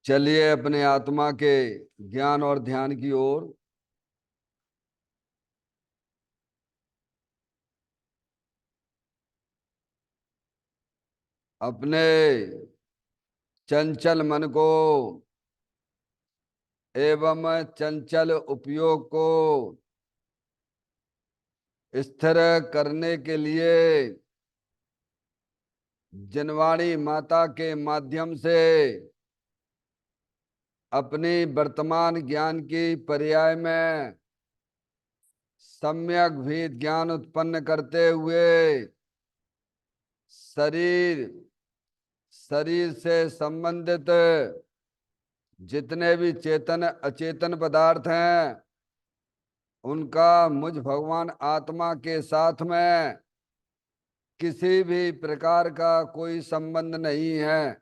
चलिए अपने आत्मा के ज्ञान और ध्यान की ओर। अपने चंचल मन को एवं चंचल उपयोग को स्थिर करने के लिए जनवाणी माता के माध्यम से अपनी वर्तमान ज्ञान की पर्याय में सम्यक भेद ज्ञान उत्पन्न करते हुए शरीर शरीर से संबंधित जितने भी चेतन अचेतन पदार्थ हैं उनका मुझ भगवान आत्मा के साथ में किसी भी प्रकार का कोई संबंध नहीं है।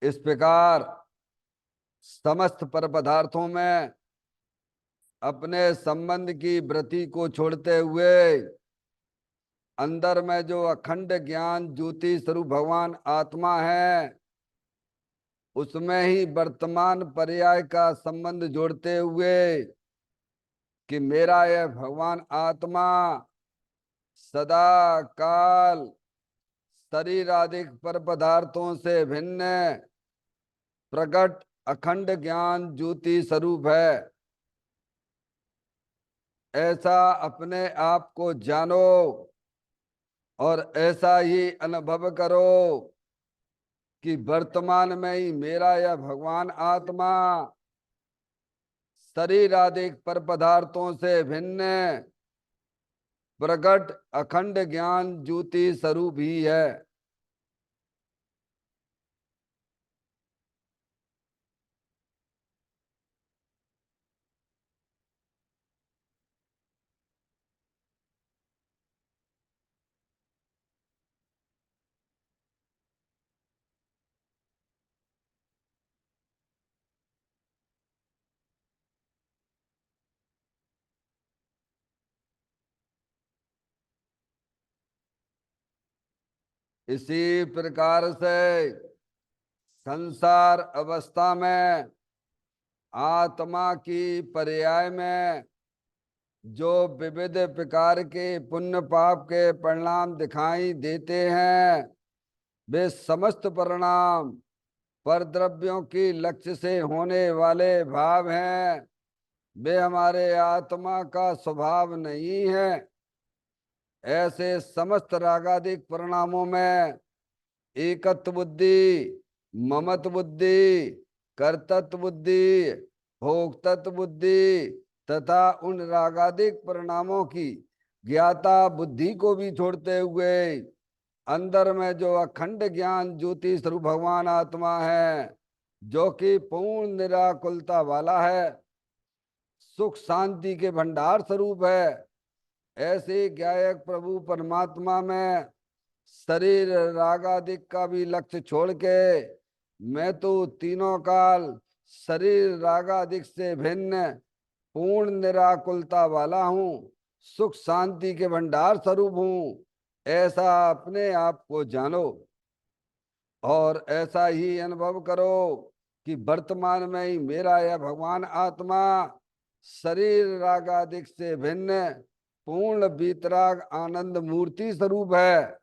इस प्रकार समस्त पर पदार्थों में अपने संबंध की वृत्ति को छोड़ते हुए अंदर में जो अखंड ज्ञान ज्योति स्वरूप भगवान आत्मा है उसमें ही वर्तमान पर्याय का संबंध जोड़ते हुए कि मेरा यह भगवान आत्मा सदा काल शरीर आदि पर पदार्थों से भिन्न प्रकट अखंड ज्ञान ज्योति स्वरूप है। ऐसा अपने आप को जानो और ऐसा ही अनुभव करो कि वर्तमान में ही मेरा यह भगवान आत्मा शरीर आदि पर पदार्थों से भिन्न प्रकट अखंड ज्ञान ज्योति स्वरूप ही है। इसी प्रकार से संसार अवस्था में आत्मा की पर्याय में जो विविध प्रकार के पुण्य पाप के परिणाम दिखाई देते हैं वे समस्त परिणाम पर द्रव्यों की लक्ष्य से होने वाले भाव हैं। वे हमारे आत्मा का स्वभाव नहीं है। ऐसे समस्त रागादिक परिणामों में एकत्व बुद्धि, ममत बुद्धि, कर्तत्व बुद्धि, भोक्तत्व बुद्धि तथा उन रागादिक परिणामों की ज्ञाता बुद्धि को भी छोड़ते हुए अंदर में जो अखंड ज्ञान ज्योति स्वरूप भगवान आत्मा है जो कि पूर्ण निराकुलता वाला है, सुख शांति के भंडार स्वरूप है, ऐसे ज्ञायक प्रभु परमात्मा में शरीर रागादिक का भी लक्ष्य छोड़ के मैं तो तीनों काल शरीर रागादिक से भिन्न पूर्ण निराकुलता वाला हूँ, सुख शांति के भंडार स्वरूप हूँ। ऐसा अपने आप को जानो और ऐसा ही अनुभव करो कि वर्तमान में ही मेरा यह भगवान आत्मा शरीर रागादिक से भिन्न पूर्ण वीतराग आनंद मूर्ति स्वरूप है।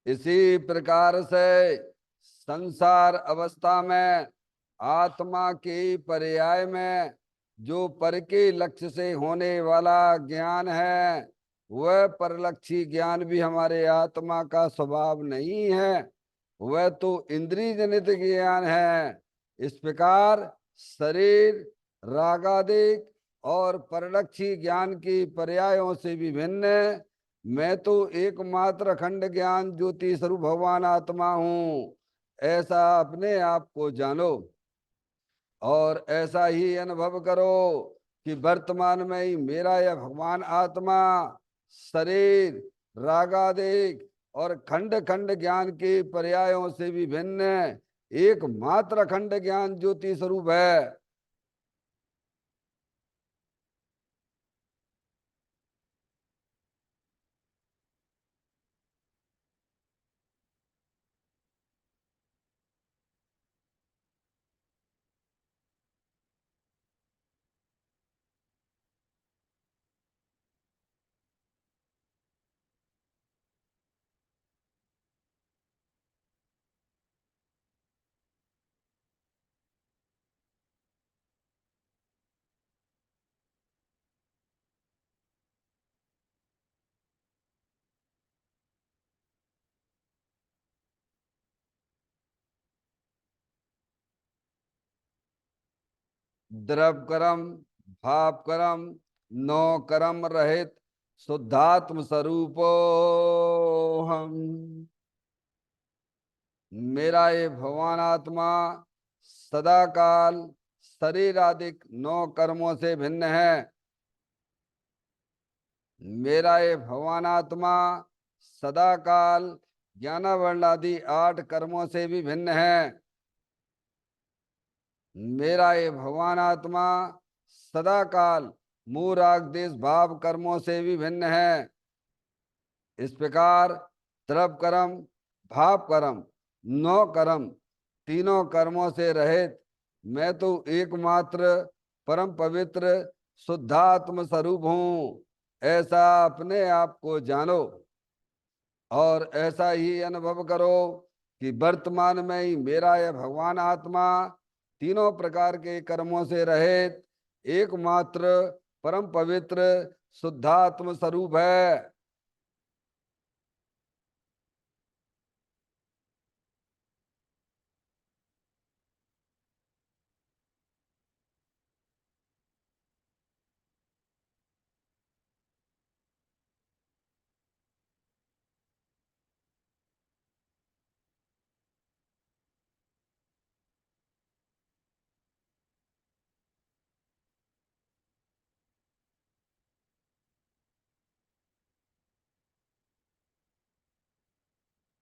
इसी प्रकार से संसार अवस्था में आत्मा के पर्याय में जो पर के लक्ष्य से होने वाला ज्ञान है वह परलक्षी ज्ञान भी हमारे आत्मा का स्वभाव नहीं है, वह तो इंद्रिय जनित ज्ञान है। इस प्रकार शरीर रागादिक और परलक्षी ज्ञान की पर्यायों से भी भिन्न मैं तो एकमात्र अखंड ज्ञान ज्योति स्वरूप भगवान आत्मा हूँ, ऐसा अपने आप को जानो। और ऐसा ही अनुभव करो कि वर्तमान में ही मेरा यह भगवान आत्मा शरीर रागादिक और खंड खंड ज्ञान के पर्यायों से भी भिन्न एकमात्र अखंड ज्ञान ज्योति स्वरूप है। द्रव कर्म भाव कर्म नौ कर्म रहित शुद्धात्म स्वरूपो हम। मेरा ये भगवान आत्मा सदा काल शरीर आदि नौ कर्मों से भिन्न है। मेरा ये भगवान आत्मा सदा काल ज्ञानावर्ण आदि आठ कर्मों से भी भिन्न है। मेरा ये भगवान आत्मा सदा काल मूल राग देश भाव कर्मों से भी भिन्न है। इस प्रकार द्रव कर्म भाव कर्म नौ कर्म तीनों कर्मों से रहित मैं तो एकमात्र परम पवित्र शुद्धात्म स्वरूप हूँ, ऐसा अपने आप को जानो। और ऐसा ही अनुभव करो कि वर्तमान में ही मेरा यह भगवान आत्मा तीनों प्रकार के कर्मों से रहित एकमात्र परम पवित्र शुद्धात्म स्वरूप है।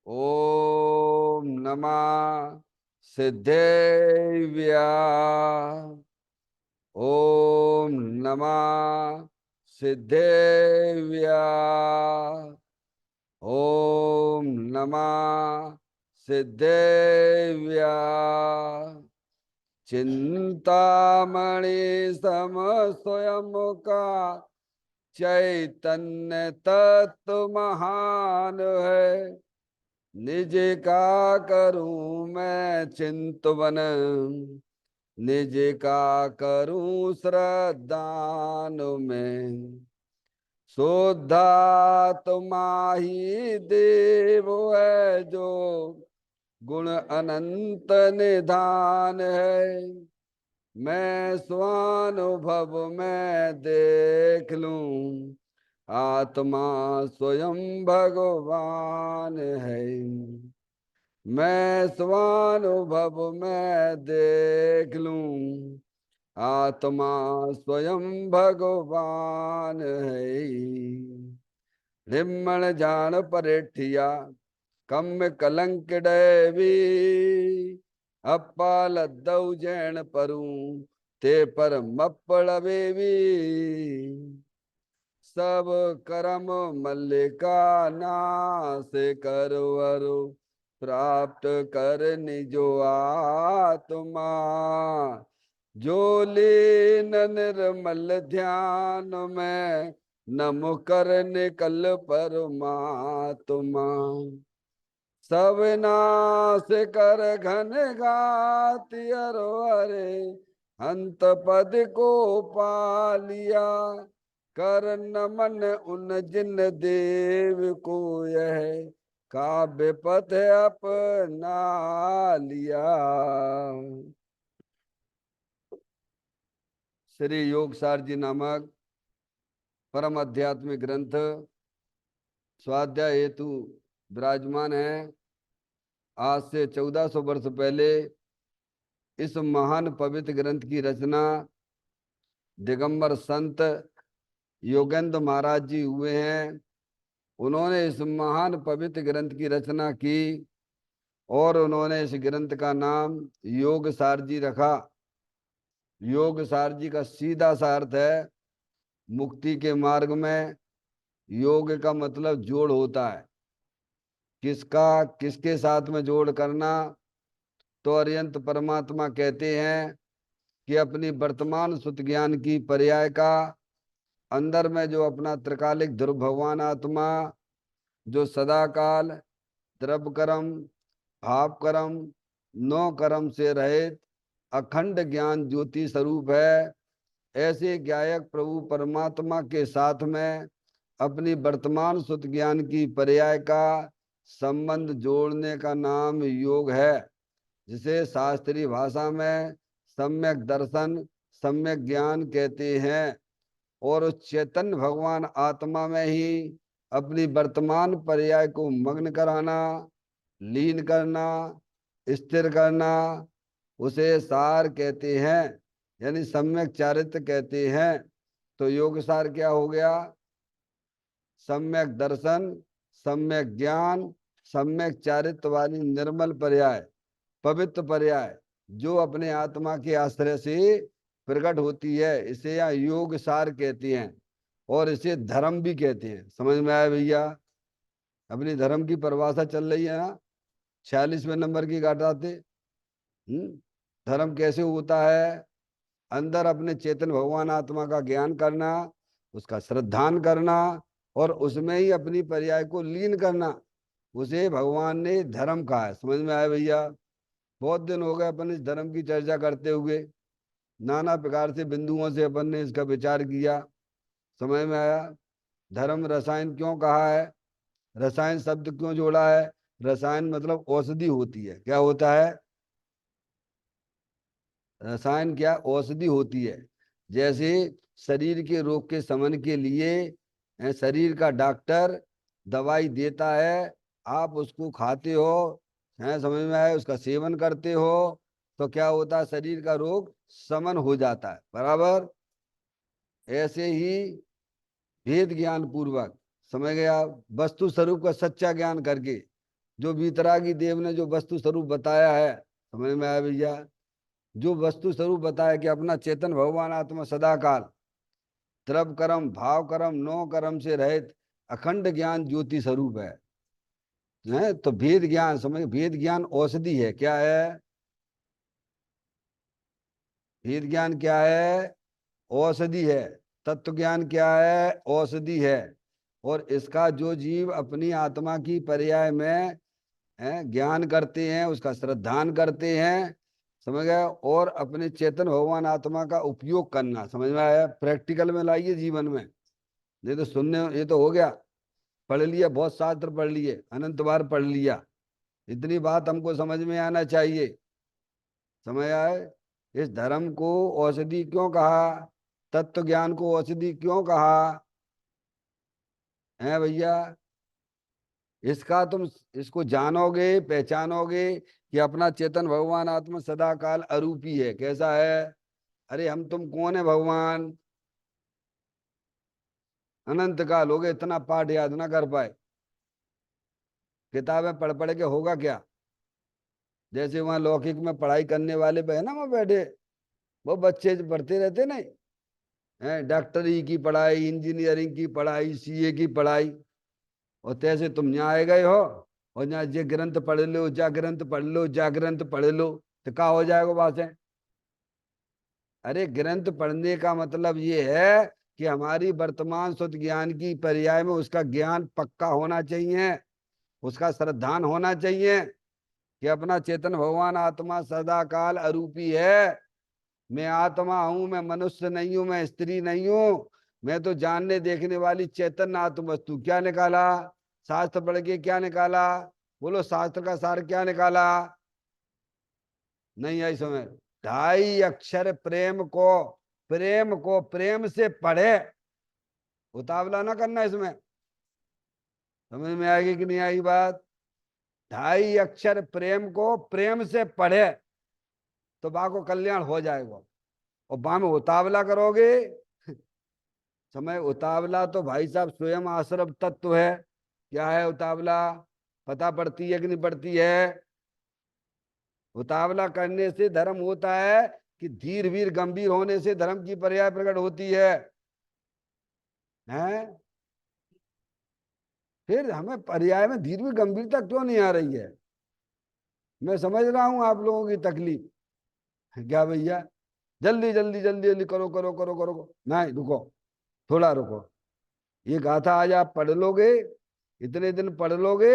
ओम नमः सिद्धेव्या। ओम नमः सिद्धेव्या। ओम नमः सिद्धेव्या। चिंतामणि सम स्वयं का चैतन्य तत्व महान है। निज का करूं मैं चिंतवन, निज का करूं श्रद्धान में। शुद्धात्मा ही देव है जो गुण अनंत निधान है। मैं स्वानुभव में देख लूं आत्मा स्वयं भगवान है। मैं स्वानुभव में देख लूं आत्मा स्वयं भगवान है। रिमण जान परेठिया कम कलंक डैवी। अप्पा लद्दऊ जैन परू ते पर मप्पड़ बेवी। सब कर्म मल्लिका नाश करवरु प्राप्त कर निजो आत्मा। जो लीन निर्मल ध्यान में नम कर निकल परमात्मा। सब नाश कर घन घाति अरे अंत पद को पालिया। कर नमन उन जिन देव को यह काव्य पथ अपना लिया। श्री योगसार जी नामक परम आध्यात्मिक ग्रंथ स्वाध्याय हेतु विराजमान है। आज से 1400 वर्ष पहले इस महान पवित्र ग्रंथ की रचना दिगंबर संत योगेंद्र महाराज जी हुए हैं। उन्होंने इस महान पवित्र ग्रंथ की रचना की और उन्होंने इस ग्रंथ का नाम योग सार जी रखा। योग सार जी का सीधा सा अर्थ है मुक्ति के मार्ग में योग का मतलब जोड़ होता है। किसका किसके साथ में जोड़ करना? तो अरिहंत परमात्मा कहते हैं कि अपनी वर्तमान सुत ज्ञान की पर्याय का अंदर में जो अपना त्रिकालिक ध्रुव भगवान आत्मा जो सदाकाल द्रव्य कर्म भाव कर्म नौ कर्म से रहित अखंड ज्ञान ज्योति स्वरूप है, ऐसे ज्ञायक प्रभु परमात्मा के साथ में अपनी वर्तमान सुत ज्ञान की पर्याय का संबंध जोड़ने का नाम योग है, जिसे शास्त्रीय भाषा में सम्यक दर्शन सम्यक ज्ञान कहते हैं। और उस चैतन्य भगवान आत्मा में ही अपनी वर्तमान पर्याय को मग्न कराना, लीन करना, स्थिर करना, उसे सार कहते हैं, यानी सम्यक चारित्र कहते हैं। तो योग सार क्या हो गया? सम्यक दर्शन, सम्यक ज्ञान, सम्यक चारित्र वाली निर्मल पर्याय, पवित्र पर्याय जो अपने आत्मा के आश्रय से प्रकट होती है, इसे यहाँ योग सार कहते हैं और इसे धर्म भी कहते हैं। समझ में आया भैया? अपनी धर्म की परिभाषा चल रही है ना 46वें नंबर की घटाते। धर्म कैसे होता है? अंदर अपने चेतन भगवान आत्मा का ज्ञान करना, उसका श्रद्धान करना और उसमें ही अपनी पर्याय को लीन करना, उसे भगवान ने धर्म कहा है। समझ में आया भैया? बहुत दिन हो गए अपन इस धर्म की चर्चा करते हुए, नाना प्रकार से बिंदुओं से अपन ने इसका विचार किया। समझ में आया? धर्म रसायन क्यों कहा है? रसायन शब्द क्यों जोड़ा है? रसायन मतलब औषधि होती है। क्या होता है? रसायन क्या? औषधि होती है। जैसे शरीर के रोग के शमन के लिए शरीर का डॉक्टर दवाई देता है, आप उसको खाते हो, है समझ में आया, उसका सेवन करते हो, तो क्या होता है? शरीर का रोग शमन हो जाता है। बराबर ऐसे ही भेद ज्ञान पूर्वक, समझ गया, वस्तु स्वरूप का सच्चा ज्ञान करके जो वीतरागी देव ने जो वस्तु स्वरूप बताया है, समझ में आया भैया? जो वस्तु स्वरूप बताया कि अपना चेतन भगवान आत्मा सदाकाल द्रव्य कर्म भाव कर्म नौ कर्म से रहित अखंड ज्ञान ज्योति स्वरूप है। तो भेद ज्ञान समझ, भेद ज्ञान औषधि है। क्या है भेद ज्ञान? क्या है? औषधि है। तत्व ज्ञान क्या है? औषधि है। और इसका जो जीव अपनी आत्मा की पर्याय में ज्ञान करते हैं, उसका श्रद्धान करते हैं, समझ गए, और अपने चेतन भगवान आत्मा का उपयोग करना, समझ में आया? प्रैक्टिकल में लाइए जीवन में। नहीं तो सुनने ये तो हो गया, पढ़ लिया, बहुत शास्त्र पढ़ लिए, अनंत बार पढ़ लिया, इतनी बात हमको समझ में आना चाहिए। समझ आए? इस धर्म को औषधि क्यों कहा? तत्व ज्ञान को औषधि क्यों कहा है भैया? इसका तुम इसको जानोगे, पहचानोगे कि अपना चेतन भगवान आत्मा सदा काल अरूपी है। कैसा है? अरे हम तुम कौन है भगवान? अनंत काल हो गए, इतना पाठ याद ना कर पाए, किताबें पढ़ पढ़ के होगा क्या? जैसे वहां लौकिक में पढ़ाई करने वाले पे है ना, वहां बैठे वो बच्चे जो पढ़ते रहते नहीं है, डॉक्टरी की पढ़ाई, इंजीनियरिंग की पढ़ाई, सीए की पढ़ाई, और तैसे तुम यहाँ आए गए हो और यहाँ जे ग्रंथ पढ़ लो, जा ग्रंथ पढ़ लो, जा ग्रंथ पढ़ लो, तो क्या हो जाएगा बात है? अरे ग्रंथ पढ़ने का मतलब ये है कि हमारी वर्तमान शुद्ध ज्ञान की पर्याय में उसका ज्ञान पक्का होना चाहिए, उसका श्रद्धान होना चाहिए कि अपना चेतन भगवान आत्मा सदा काल अरूपी है। मैं आत्मा हूं, मैं मनुष्य नहीं हूं, मैं स्त्री नहीं हूं, मैं तो जानने देखने वाली चैतन्य आत्म वस्तु। क्या निकाला? शास्त्र पढ़ के क्या निकाला? बोलो, शास्त्र का सार क्या निकाला? नहीं आई समझ? ढाई अक्षर प्रेम को प्रेम को प्रेम से पढ़े, उतावला ना करना इसमें। समझ में आएगी कि नहीं आएगी बात? 2.5 अक्षर प्रेम को प्रेम से पढ़े तो बा को कल्याण हो जाएगा। और बा में उतावला करोगे, समय उतावला तो भाई साहब स्वयं आश्रव तत्व है। क्या है उतावला? पता पड़ती है कि नहीं पड़ती है? उतावला करने से धर्म होता है कि धीर वीर गंभीर होने से धर्म की पर्याय प्रकट होती है, हैं? फिर हमें पर्याय में धीर वीर गंभीरता क्यों नहीं आ रही है? मैं समझ रहा हूं आप लोगों की तकलीफ। क्या भैया, जल्दी जल्दी जल्दी जल्दी करो करो करो करो करो। नहीं, रुको, थोड़ा रुको। ये गाथा आज आप पढ़ लोगे, इतने दिन पढ़ लोगे,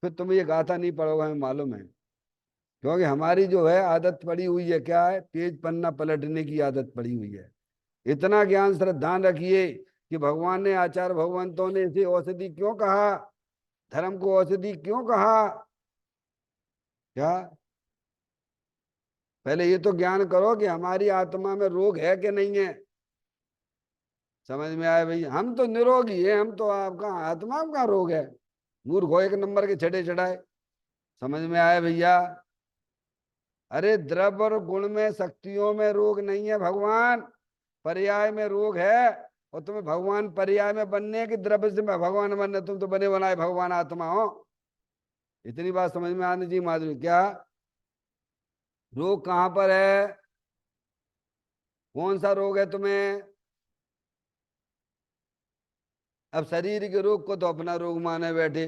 फिर तुम ये गाथा नहीं पढ़ोगे, हमें मालूम है। क्योंकि हमारी जो है आदत पड़ी हुई है, क्या है? पेज पन्ना पलटने की आदत पड़ी हुई है। इतना ज्ञान श्रद्धान रखिए कि भगवान ने, आचार्य भगवंतों ने इसे औषधि क्यों कहा, धर्म को औषधि क्यों कहा? क्या? पहले ये तो ज्ञान करो कि हमारी आत्मा में रोग है कि नहीं है। समझ में आया भैया? हम तो निरोगी है, हम तो, आपका आत्मा का रोग है। मूर्ख हो एक नंबर के छठे चढ़ाए। समझ में आया भैया? अरे द्रव्य और गुण में, शक्तियों में रोग नहीं है भगवान, पर्याय में रोग है। और तुम्हें भगवान पर्याय में बनने की, द्रव्य से भगवान बनने, तुम तो बने बनाए भगवान आत्मा हो। इतनी बात समझ में आनी चाहिए माधुरी। क्या रोग कहां पर है? कौन सा रोग है तुम्हें? अब शरीर के रोग को तो अपना रोग माने बैठे।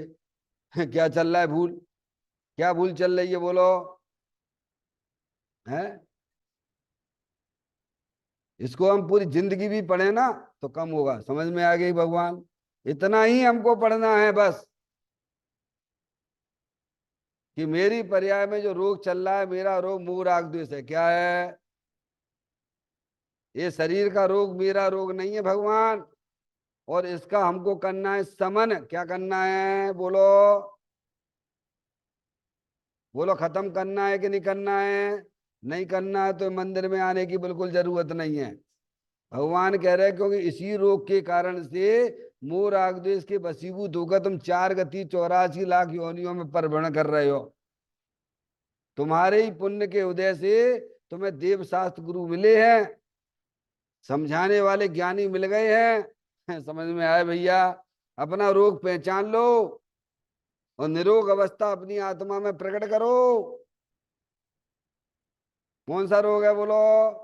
क्या चल रहा है भूल? क्या भूल चल रही है बोलो? है? इसको हम पूरी जिंदगी भी पढ़े ना तो कम होगा। समझ में आ गई भगवान? इतना ही हमको पढ़ना है बस, कि मेरी पर्याय में जो रोग चल रहा है, मेरा रोग मोह राग द्वेष है। क्या है? ये शरीर का रोग मेरा रोग नहीं है भगवान। और इसका हमको करना है समन। क्या करना है बोलो? बोलो, खत्म करना है कि नहीं करना है? नहीं करना है तो मंदिर में आने की बिल्कुल जरूरत नहीं है। भगवान कह रहे हैं क्योंकि इसी रोग के कारण से, मोह राग द्वेष के वशीभूत होकर तुम 4 गति 84 लाख योनियों में परभ्रमण कर रहे हो। तुम्हारे ही पुण्य के उदय से तुम्हें देव शास्त्र गुरु मिले हैं, समझाने वाले ज्ञानी मिल गए हैं। समझ में आए भैया? अपना रोग पहचान लो और निरोग अवस्था अपनी आत्मा में प्रकट करो। कौन सा रोग है बोलो?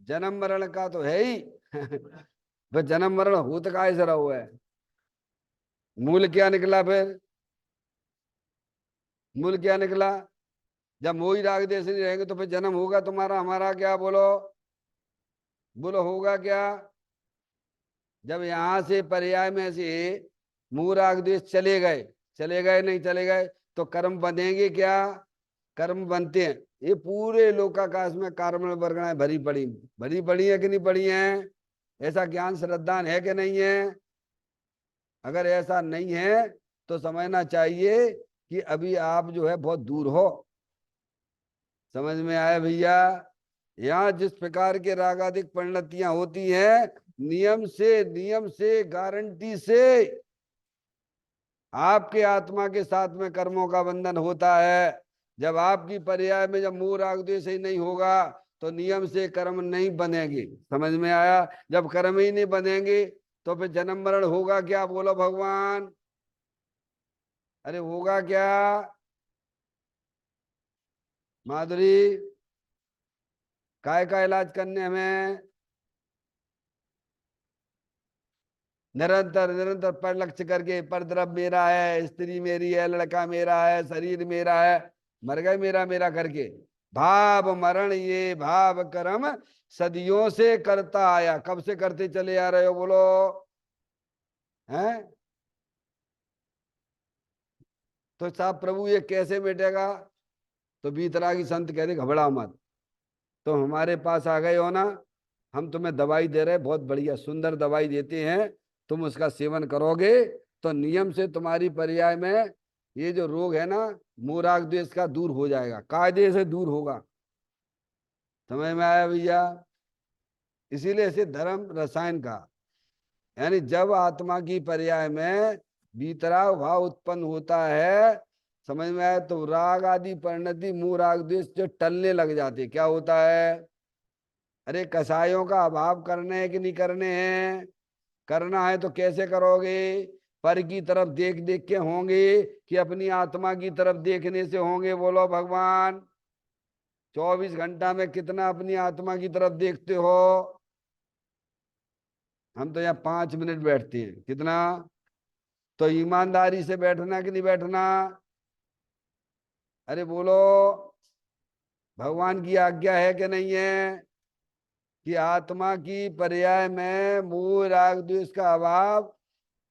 जन्म मरण का तो है ही। फिर जन्म मरण होता काय से रहा हुआ है? मूल क्या निकला फिर? मूल क्या निकला? जब मोही राग देश नहीं रहेंगे तो फिर जन्म होगा तुम्हारा हमारा क्या बोलो? बोलो होगा क्या? जब यहां से पर्याय में से मोह राग द्वेष चले गए, चले गए नहीं चले गए, तो कर्म बनेंगे क्या? कर्म बनते हैं। ये पूरे लोकाकाश में कार्य वर्गणाएं भरी पड़ी है कि नहीं पड़ी है? ऐसा ज्ञान श्रद्धान है कि नहीं है? अगर ऐसा नहीं है तो समझना चाहिए कि अभी आप जो है बहुत दूर हो। समझ में आया भैया? यहाँ जिस प्रकार के रागादिक परिणतियां होती हैं, नियम से गारंटी से आपके आत्मा के साथ में कर्मों का बंधन होता है। जब आपकी पर्याय में जब मोह राग द्वेष ही नहीं होगा तो नियम से कर्म नहीं बनेंगे। समझ में आया? जब कर्म ही नहीं बनेंगे तो फिर जन्म मरण होगा क्या बोलो भगवान? अरे होगा क्या माधुरी? काय का इलाज करने हमें निरंतर निरंतर पर लक्ष्य करके, पर द्रव्य मेरा है, स्त्री मेरी है, लड़का मेरा है, शरीर मेरा है, मर गए मेरा मेरा करके। भाव मरण ये भाव कर्म सदियों से करता आया। कब से करते चले आ रहे हो बोलो? हैं? तो साहब प्रभु ये कैसे मिटेगा? तो बीतरागी संत कह रहे घबरा मत, तो हमारे पास आ गए हो ना, हम तुम्हें दवाई दे रहे, बहुत बढ़िया सुंदर दवाई देते हैं। तुम उसका सेवन करोगे तो नियम से तुम्हारी पर्याय में ये जो रोग है ना, मोह राग द्वेष का, दूर हो जाएगा, कायदे से दूर होगा। समझ में आया भैया? इसीलिए इसे धर्म रसायन का, यानी जब आत्मा की पर्याय में वीतराग भाव उत्पन्न होता है, समझ में आया, तो राग आदि परिणति मुंह राग द्वेष जो टलने लग जाते, क्या होता है? अरे कसायों का अभाव करने हैं कि नहीं करने हैं? करना है तो कैसे करोगे? पर की तरफ देख देख के होंगे कि अपनी आत्मा की तरफ देखने से होंगे? बोलो भगवान। 24 घंटा में कितना अपनी आत्मा की तरफ देखते हो? हम तो यहाँ 5 मिनट बैठते हैं, कितना? तो ईमानदारी से बैठना कि नहीं बैठना? अरे बोलो, भगवान की आज्ञा है कि नहीं है कि आत्मा की पर्याय में मोह राग द्वेष का अभाव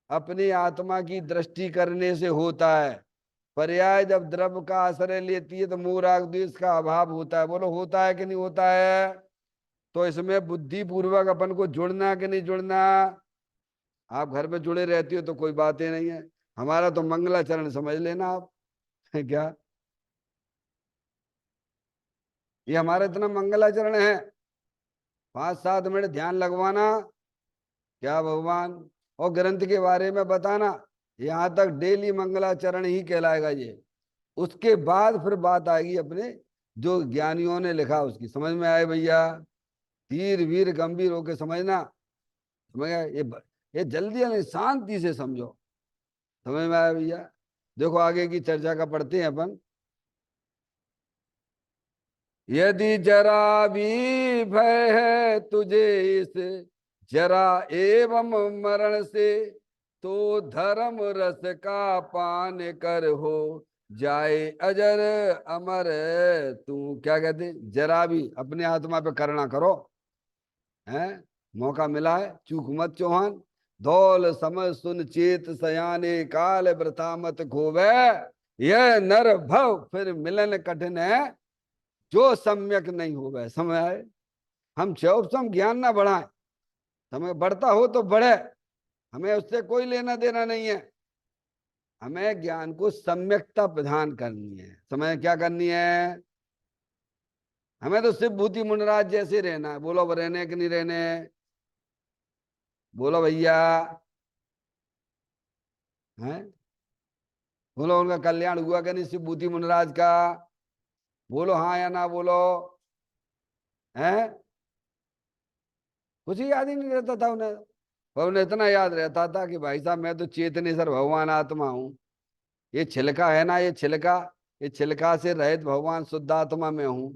अपनी आत्मा की दृष्टि करने से होता है। पर्याय जब द्रव्य का आश्रय लेती है तो मोह राग द्वेष का अभाव होता है। बोलो होता है कि नहीं होता है? तो इसमें बुद्धि पूर्वक अपन को जुड़ना कि नहीं जुड़ना? आप घर में जुड़े रहती हो तो कोई बात ही नहीं है, हमारा तो मंगलाचरण समझ लेना आप। क्या ये हमारा इतना मंगलाचरण है? 5-7 मिनट ध्यान लगवाना, क्या भगवान, और ग्रंथ के बारे में बताना, यहां तक डेली मंगलाचरण ही कहलाएगा ये। उसके बाद फिर बात आएगी अपने जो ज्ञानियों ने लिखा उसकी, समझ में आए भैया? धीर वीर गंभीर होके समझना। समझ गए? ये जल्दी नहीं, शांति से समझो। समझ में आया भैया? देखो आगे की चर्चा का पढ़ते हैं अपन। यदि जरा भी भय है तुझे इस जरा एवं मरण से, तो धर्म रस का पान कर हो जाए अजर अमर। तू क्या कहते, जरा भी अपने आत्मा पे करना करो, है? मौका मिला है, चूक मत चौहान। धौल समझ सुन चेत सयाने, काल वृथा मत खोवे, यह नर भव फिर मिलन कठिन है, जो सम्यक नहीं हो वह समय। हम चौपसम ज्ञान ना बढ़ाएं, समय बढ़ता हो तो बढ़े, हमें उससे कोई लेना देना नहीं है। हमें ज्ञान को सम्यकता प्रदान करनी है। समय क्या करनी है? हमें तो सिर्फ भूति मुनराज जैसे रहना है। बोलो रहने कि नहीं रहने? बोलो भैया, हैं? बोलो उनका कल्याण हुआ कि नहीं शिव भूति मुनराज का? बोलो हाँ या ना बोलो, हैं? कुछ ही याद ही नहीं रहता था उन्हें, और उन्हें इतना याद रहता था कि भाई साहब मैं तो चेतनेश्वर भगवान आत्मा हूँ। ये छिलका है ना, ये छिलका, ये छिलका से रहित भगवान शुद्ध आत्मा में हूँ।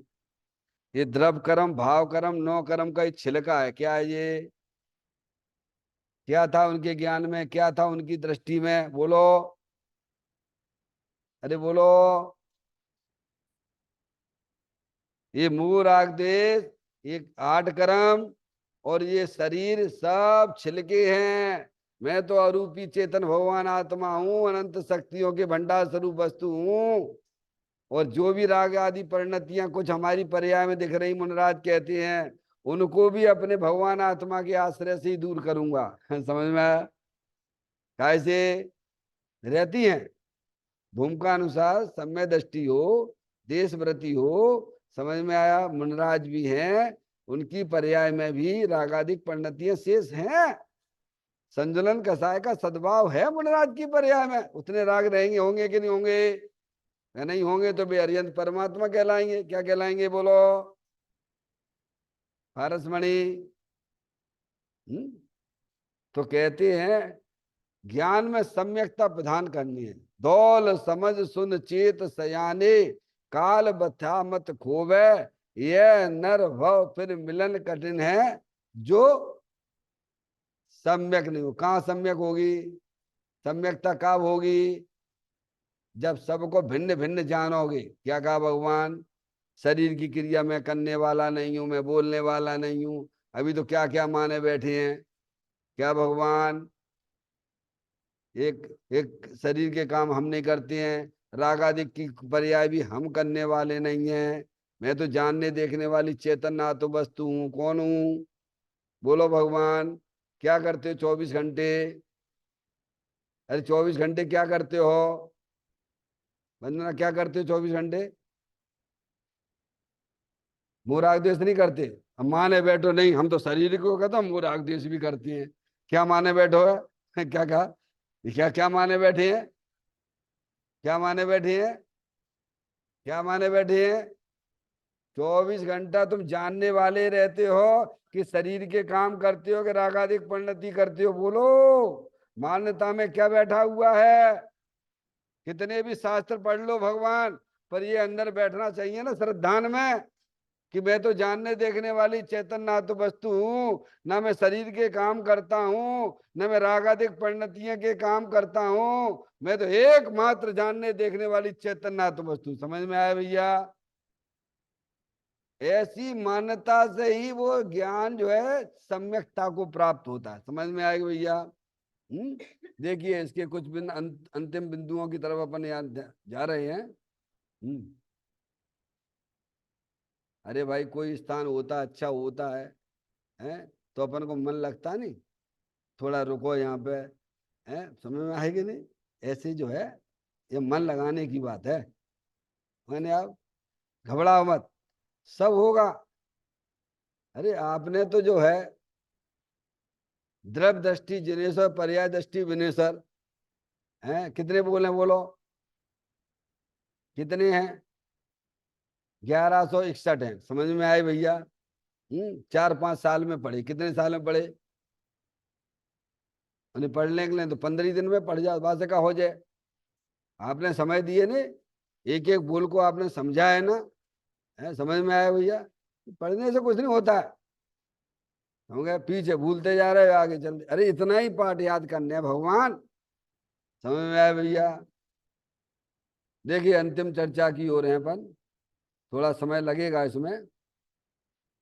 ये द्रव कर्म भाव कर्म नौ कर्म का ये छिलका है। क्या है ये? क्या था उनके ज्ञान में, क्या था उनकी दृष्टि में? बोलो, अरे बोलो। ये मूल राग देश, ये 8 कर्म और ये शरीर सब छिलके हैं। मैं तो अरूपी चेतन भगवान आत्मा हूँ, अनंत शक्तियों के भंडार स्वरूप वस्तु हूँ। और जो भी राग आदि परिणतियां कुछ हमारी पर्याय में दिख रही, मुनराज कहते हैं, उनको भी अपने भगवान आत्मा के आश्रय से ही दूर करूंगा। समझ में आया? कैसे रहती हैं? भूमिका अनुसार समय दृष्टि हो, देशव्रति हो। समझ में आया? मुनराज भी हैं, उनकी पर्याय में भी रागादिक परिणतियां शेष हैं। संजुलन कसाय का सद्भाव है मुनराज की पर्याय में। उतने राग रहेंगे, होंगे कि नहीं होंगे? अगर नहीं होंगे तो वे अरियंत परमात्मा कहलाएंगे। क्या कहलाएंगे बोलो? पारसमणि। हम्म? तो कहते हैं ज्ञान में सम्यकता प्रदान करनी है। दौल समझ सुन चेत सयाने, काल बथा मत खोवे, यह नर भव फिर मिलन कठिन है, जो सम्यक नहीं हो। कहाँ सम्यक होगी? सम्यकता कब होगी? जब सबको भिन्न भिन्न जानोगे। क्या कहा भगवान? शरीर की क्रिया मैं करने वाला नहीं हूं, मैं बोलने वाला नहीं हूं। अभी तो क्या क्या माने बैठे हैं। क्या भगवान? एक एक शरीर के काम हम नहीं करते हैं, राग आदि की पर्याय भी हम करने वाले नहीं हैं। मैं तो जानने देखने वाली चेतन ना तो वस्तु हूँ। कौन हूँ? बोलो भगवान। क्या करते हो 24 घंटे? अरे 24 घंटे क्या करते हो? वंदना क्या करते हो 24 घंटे? मोह राग द्वेष नहीं करते। हम माने बैठो नहीं, हम तो शरीर को कहते हम मोह राग द्वेष भी करती हैं। क्या माने बैठो है क्या कहा? क्या क्या माने बैठे हैं? क्या माने बैठे हैं? क्या माने बैठे हैं? 24 घंटा तुम जानने वाले रहते हो कि शरीर के काम करते हो कि रागादिक परिणति करते हो? बोलो, मान्यता में क्या बैठा हुआ है? कितने भी शास्त्र पढ़ लो भगवान, पर ये अंदर बैठना चाहिए ना श्रद्धान में कि मैं तो जानने देखने वाली चैतन्य तो वस्तु हूं, ना मैं शरीर के काम करता हूं, न मैं रागादिक परिणतियों के काम करता हूं, मैं तो एकमात्र जानने देखने वाली चैतन्य तो वस्तु। समझ में आया भैया? ऐसी मान्यता से ही वो ज्ञान जो है सम्यकता को प्राप्त होता है। समझ में आएगा भैया? देखिए इसके कुछ अंतिम बिंदुओं की तरफ अपन यहाँ जा रहे हैं। अरे भाई कोई स्थान होता अच्छा होता है तो अपन को मन लगता नहीं? थोड़ा रुको यहाँ पे, है समझ में आएगी नहीं? ऐसे जो है ये मन लगाने की बात है। मैंने आप घबराओ मत, सब होगा। अरे आपने तो जो है द्रव दृष्टि जिनेश्वर पर्याय दृष्टि विनेश्वर है, कितने बोले बोलो? कितने हैं? 1161 है। समझ में आए भैया? 4-5 साल में पढ़े। कितने साल में पढ़े? उन्हें पढ़ने के लिए तो 15 दिन में पढ़ जाओ, बात का हो जाए। आपने समय दिए ने, एक एक बोल को आपने समझा है ना, है समझ में आया भैया? पढ़ने से कुछ नहीं होता है। हम गए पीछे भूलते जा रहे हो, आगे चलते। अरे इतना ही पाठ याद करने है भगवान। समझ में आया भैया? देखिए अंतिम चर्चा की ओर है अपन, थोड़ा समय लगेगा इसमें।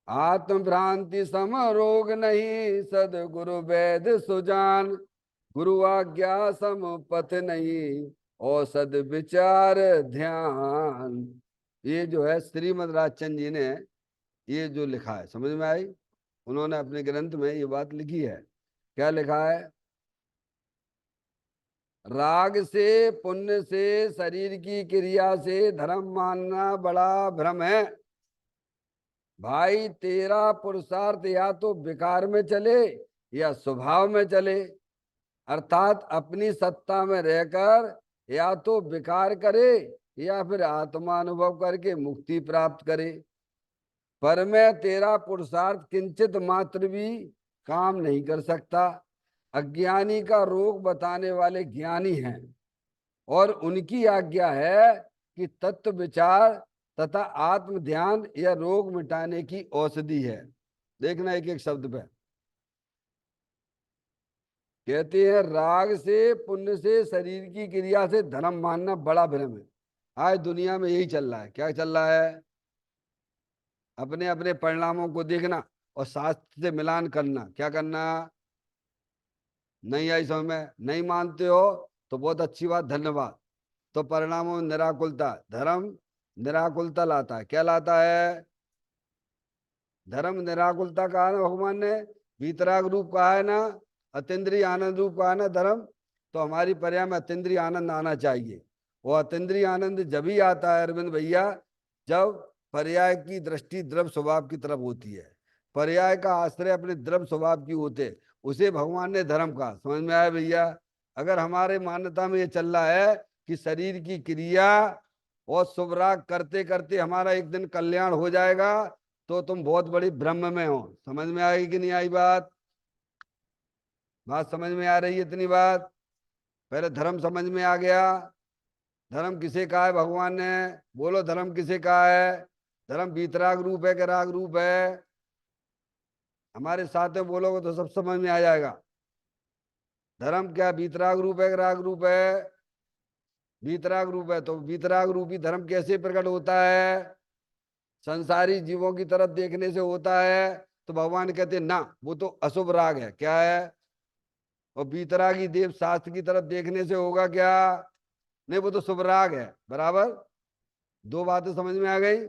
आत्म भ्रांति सम रोग नहीं, सदगुरु वैद सुजान। गुरु आज्ञा सम पथ नहीं, औसद विचार ध्यान। ये जो है श्रीमद राजचंद जी ने ये जो लिखा है, समझ में आई? उन्होंने अपने ग्रंथ में ये बात लिखी है। क्या लिखा है? राग से पुण्य से शरीर की क्रिया से धर्म मानना बड़ा भ्रम है। भाई तेरा पुरुषार्थ या तो विकार में चले या स्वभाव में चले, अर्थात अपनी सत्ता में रहकर या तो विकार करे या फिर आत्मा अनुभव करके मुक्ति प्राप्त करे। पर मैं तेरा पुरुषार्थ किंचित मात्र भी काम नहीं कर सकता। अज्ञानी का रोग बताने वाले ज्ञानी हैं और उनकी आज्ञा है कि तत्व विचार तथा आत्म ध्यान यह रोग मिटाने की औषधि है। देखना एक एक शब्द पे। कहते हैं राग से पुण्य से शरीर की क्रिया से धर्म मानना बड़ा भ्रम है। आज दुनिया में यही चल रहा है। क्या चल रहा है? अपने अपने परिणामों को देखना और शास्त्र से मिलान करना। क्या करना? नहीं आई समझ में? नहीं मानते हो तो बहुत अच्छी बात, धन्यवाद। तो परिणामों में निराकुलता, धर्म निराकुलता लाता है। क्या लाता है? धर्म निराकुलता कहा ना भगवान ने, वीतराग रूप कहा है ना, अतीन्द्रिय आनंद रूप कहा है ना धर्म। तो हमारी पर्याय में अतीन्द्रिय आनंद आना चाहिए। वो अतीन्द्रिय आनंद जब ही आता है अरविंद भैया, जब पर्याय की दृष्टि द्रव स्वभाव की तरफ होती है, पर्याय का आश्रय अपने द्रव स्वभाव की होते, उसे भगवान ने धर्म कहा। समझ में आया भैया? अगर हमारे मान्यता में ये चल रहा है कि शरीर की क्रिया और शुभ राग करते करते हमारा एक दिन कल्याण हो जाएगा, तो तुम बहुत बड़ी ब्रह्म में हो। समझ में आएगी कि नहीं आई बात? बात समझ में आ रही है? इतनी बात पहले धर्म समझ में आ गया। धर्म किसे कहा है भगवान ने? बोलो धर्म किसे कहा है? धर्म वीतराग रूप है कि राग रूप है? हमारे साथ में बोलोगे तो सब समझ में आ जाएगा। धर्म क्या वीतराग रूप है कि राग रूप है? वीतराग रूप है। तो वीतराग रूपी धर्म कैसे प्रकट होता है? संसारी जीवों की तरफ देखने से होता है। तो भगवान कहते हैं ना, वो तो अशुभ राग है। क्या है? और वीतरागी देव शास्त्र की तरफ देखने से होगा क्या? नहीं, वो तो शुभ राग है। बराबर, दो बातें समझ में आ गई।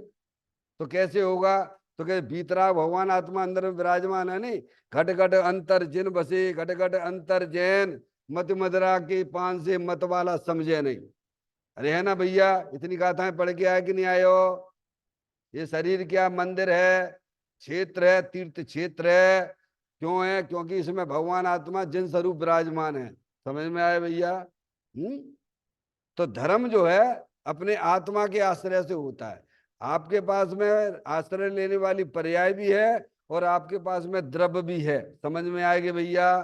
तो कैसे होगा? तो कह वीतराग भगवान आत्मा अंदर में विराजमान है नहीं। घट घट अंतर जिन बसे, घट घट अंतर जैन, मत मदरा के पान से मत वाला समझे नहीं। अरे है ना भैया? इतनी गाथाएं पढ़ के आए कि नहीं आए हो? ये शरीर क्या मंदिर है, क्षेत्र है, तीर्थ क्षेत्र है। क्यों है? क्योंकि इसमें भगवान आत्मा जिन स्वरूप विराजमान है। समझ में आए भैया? तो धर्म जो है अपने आत्मा के आश्रय से होता है। आपके पास में आश्रय लेने वाली पर्याय भी है और आपके पास में द्रव्य भी है। समझ में आएगी भैया?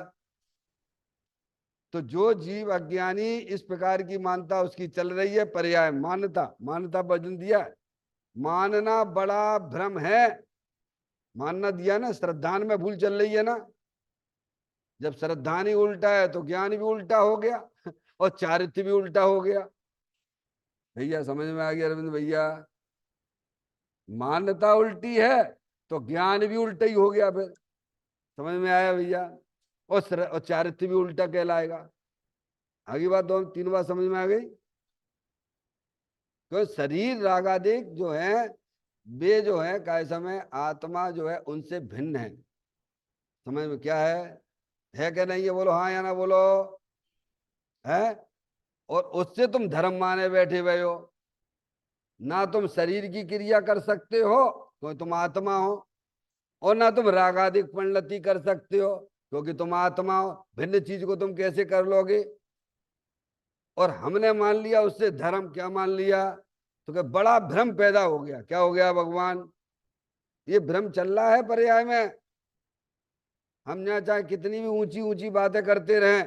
तो जो जीव अज्ञानी इस प्रकार की मानता उसकी चल रही है पर्याय मान्यता। मान्यता वजन दिया, मानना बड़ा भ्रम है। मानना दिया ना, श्रद्धान में भूल चल रही है ना। जब श्रद्धान ही उल्टा है तो ज्ञान भी उल्टा हो गया और चारित्र्य भी उल्टा हो गया। भैया समझ में आ गया अरविंद भैया? मान्यता उल्टी है तो ज्ञान भी उल्टा ही हो गया फिर। समझ में आया भैया? और चारित्र्य भी उल्टा कहलाएगा। आगे बात दो तीन बात समझ में आ गई? तो शरीर रागादिक जो है वे जो है काय समय आत्मा जो है उनसे भिन्न है। समझ में क्या है क्या नहीं है? बोलो हाँ या ना बोलो। है? और उससे तुम धर्म माने बैठे हुए हो। ना तुम शरीर की क्रिया कर सकते हो क्योंकि तुम आत्मा हो, और ना तुम रागादिक परिणति कर सकते हो क्योंकि तुम आत्मा हो। भिन्न चीज को तुम कैसे कर लोगे? और हमने मान लिया उससे धर्म। क्या मान लिया? तो क्या बड़ा भ्रम पैदा हो गया। क्या हो गया भगवान? ये भ्रम चल रहा है पर्याय में। हम यहाँ चाहे कितनी भी ऊंची ऊंची बातें करते रहें,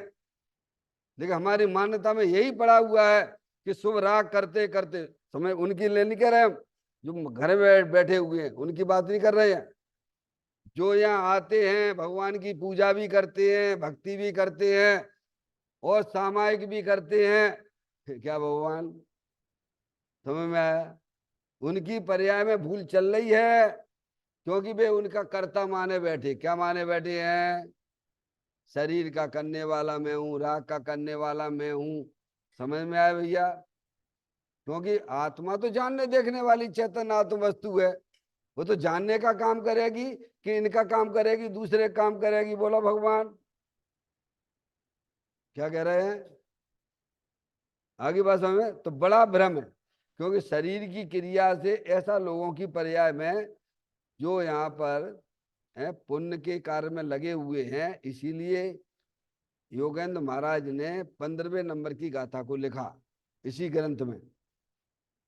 लेकिन हमारी मान्यता में यही पड़ा हुआ है कि शुभ राग करते करते समय उनकी ले नहीं कर रहे हम, जो घर में बैठे हुए हैं उनकी बात नहीं कर रहे हैं। जो यहाँ आते हैं भगवान की पूजा भी करते हैं, भक्ति भी करते हैं और सामायिक भी करते हैं। क्या भगवान समझ में आया? उनकी पर्याय में भूल चल रही है क्योंकि वे उनका कर्ता माने बैठे। क्या माने बैठे हैं? शरीर का करने वाला मैं हूं, राग का करने वाला मैं हूं। समझ में आया भैया? क्योंकि आत्मा तो जानने देखने वाली चेतन आत्म वस्तु है। वो तो जानने का काम करेगी कि इनका काम करेगी, दूसरे काम करेगी? बोलो भगवान क्या कह रहे हैं? आगे बात समझ में? तो बड़ा भ्रम है क्योंकि शरीर की क्रिया से ऐसा लोगों की पर्याय में जो यहाँ पर है पुण्य के कार्य में लगे हुए हैं। इसीलिए योगेंद्र महाराज ने 15वें नंबर की गाथा को लिखा इसी ग्रंथ में।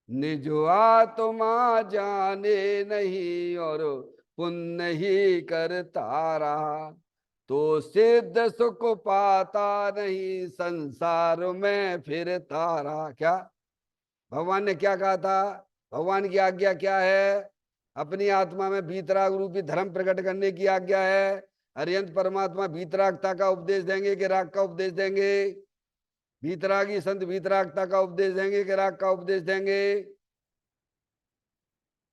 निज आत्मा जाने नहीं और पुण्य ही करता रहा, तो सिद्ध सुख पाता नहीं संसार में फिरता रहा। क्या भगवान ने क्या कहा था? भगवान की आज्ञा क्या है? अपनी आत्मा में वीतराग रूपी धर्म प्रकट करने की आज्ञा है। अरिहंत परमात्मा वीतरागता का उपदेश देंगे कि राग का उपदेश देंगे? वीतरागी संत वीतरागता का उपदेश देंगे कि राग का उपदेश देंगे?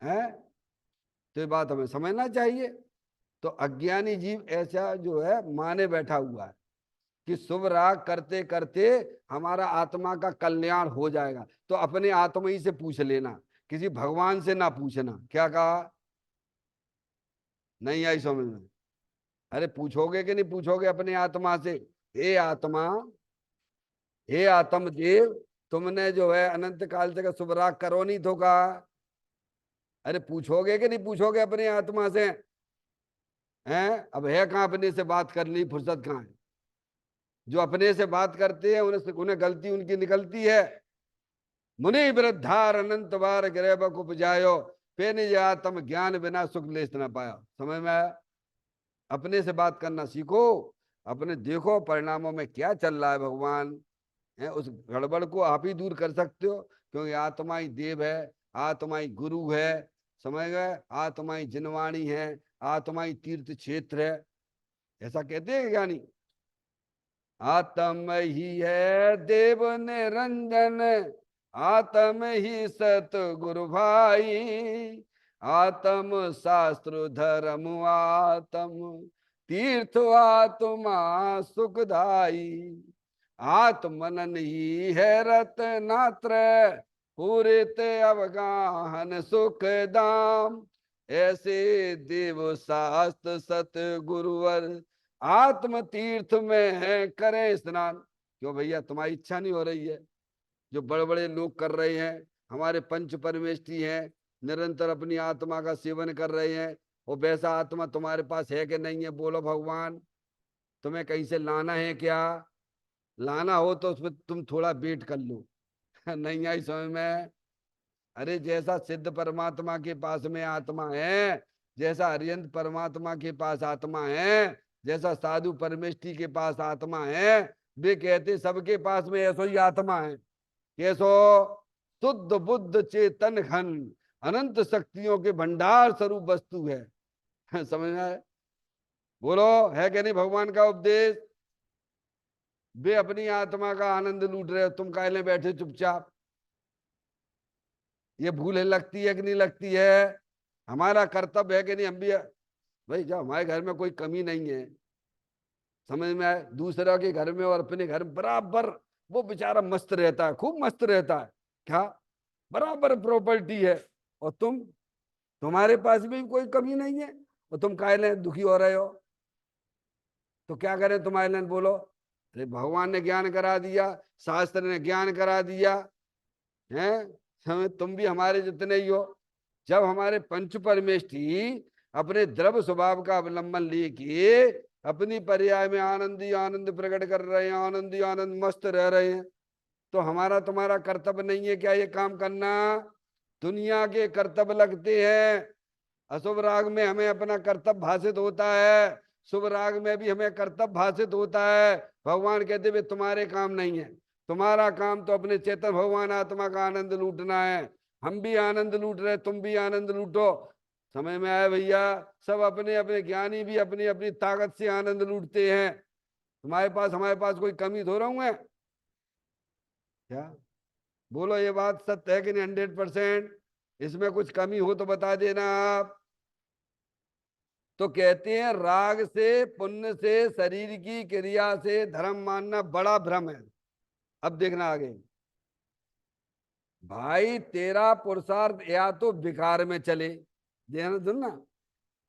हैं? तो ये बात हमें समझना चाहिए। तो अज्ञानी जीव ऐसा जो है माने बैठा हुआ है कि शुभ राग करते करते हमारा आत्मा का कल्याण हो जाएगा। तो अपने आत्मा ही से पूछ लेना, किसी भगवान से ना पूछना। क्या कहा? नहीं आई समझ में? अरे पूछोगे कि नहीं पूछोगे अपने आत्मा से? हे आत्मा, हे आत्मदेव, तुमने जो है अनंत काल से शुभ राग करो नहीं तो कहा। अरे पूछोगे कि नहीं पूछोगे अपने आत्मा से? हैं? अब है कहाँ अपने से बात करनी, फुर्सत कहाँ है? जो अपने से बात करते हैं उन्हें गलती उनकी निकलती है। मुनि वृद्धार अनंत बार गिरबक उपजायो, पे निज आत्म ज्ञान बिना सुख लेस न पाया। समझ में आया? अपने से बात करना सीखो। अपने देखो परिणामों में क्या चल रहा है भगवान है, उस गड़बड़ को आप ही दूर कर सकते हो। क्योंकि आत्मा ही देव है, आत्मा ही गुरु है। समझ गए? आत्मा ही जिनवाणी है, आत्मा ही तीर्थ क्षेत्र है। ऐसा कहते हैं ज्ञानी। आत्म ही है देव निरंजन, आत्म ही सतगुरु भाई, आत्म शास्त्र धर्म आत्म तीर्थ आत्मा सुखदाई, आत्मनन ही है रत्नात्र, पूरित अवगाहन सुख दाम, ऐसे देव शास्त्र सतगुरुवर आत्म तीर्थ में है करें स्नान। क्यों भैया तुम्हारी इच्छा नहीं हो रही है? जो बड़े बड़े लोग कर रहे हैं, हमारे पंच परमेष्ठी हैं, निरंतर अपनी आत्मा का सेवन कर रहे हैं, वो वैसा आत्मा तुम्हारे पास है कि नहीं है? बोलो भगवान, तुम्हें कहीं से लाना है क्या? लाना हो तो उसमें तुम थोड़ा वेट कर लो। नहीं आई समझ में? अरे जैसा सिद्ध परमात्मा के पास में आत्मा है, जैसा हरियंत परमात्मा के पास आत्मा है, जैसा साधु परमेष्ठी के पास आत्मा है, वे कहते सबके पास में ऐसो ही आत्मा है। कैसो? शुद्ध बुद्ध चेतन घन अनंत शक्तियों के भंडार स्वरूप वस्तु है। समझ में आए? बोलो, है कि नहीं भगवान का उपदेश? वे अपनी आत्मा का आनंद लूट रहे हो, तुम काहे बैठे चुपचाप? ये भूल लगती है कि नहीं लगती है? हमारा कर्तव्य है कि नहीं? हम भी भाई, जब हमारे घर में कोई कमी नहीं है, समझ में आए, दूसरा के घर में और अपने घर में बराबर वो बेचारा मस्त रहता है, खूब मस्त रहता है, क्या बराबर प्रॉपर्टी है, और तुम्हारे पास भी कोई कमी नहीं है, और तुम काहे दुखी हो रहे हो? तो क्या करें तुम्हारे लिए? बोलो। अरे भगवान ने ज्ञान करा दिया, शास्त्र ने ज्ञान करा दिया है, तुम भी हमारे जितने ही हो। जब हमारे पंच परमेष्ठी अपने द्रव स्वभाव का अवलंबन लेके अपनी पर्याय में आनंदी आनंद प्रकट कर रहे हैं, आनंदी आनंद मस्त रह रहे हैं, तो हमारा तुम्हारा कर्तव्य नहीं है क्या ये काम करना? दुनिया के कर्तव्य लगते हैं। अशुभ राग में हमें अपना कर्तव्य भाषित होता है, शुभ राग में भी हमें कर्तव्य भाषित होता है। भगवान कहते वे तुम्हारे काम नहीं है, तुम्हारा काम तो अपने चेतन भगवान आत्मा का आनंद लूटना है। हम भी आनंद लूट रहे, तुम भी आनंद लूटो। समझ में आया भैया? सब अपने अपने ज्ञानी भी अपनी अपनी ताकत से आनंद लूटते हैं। तुम्हारे पास हमारे पास कोई कमी थोड़ा हूं है क्या? बोलो, ये बात सत्य है कि नहीं? 100%। इसमें कुछ कमी हो तो बता देना आप। तो कहते हैं राग से, पुण्य से, शरीर की क्रिया से धर्म मानना बड़ा भ्रम है। अब देखना आगे। भाई तेरा पुरुषार्थ या तो विकार में चले, ध्यान सुनना,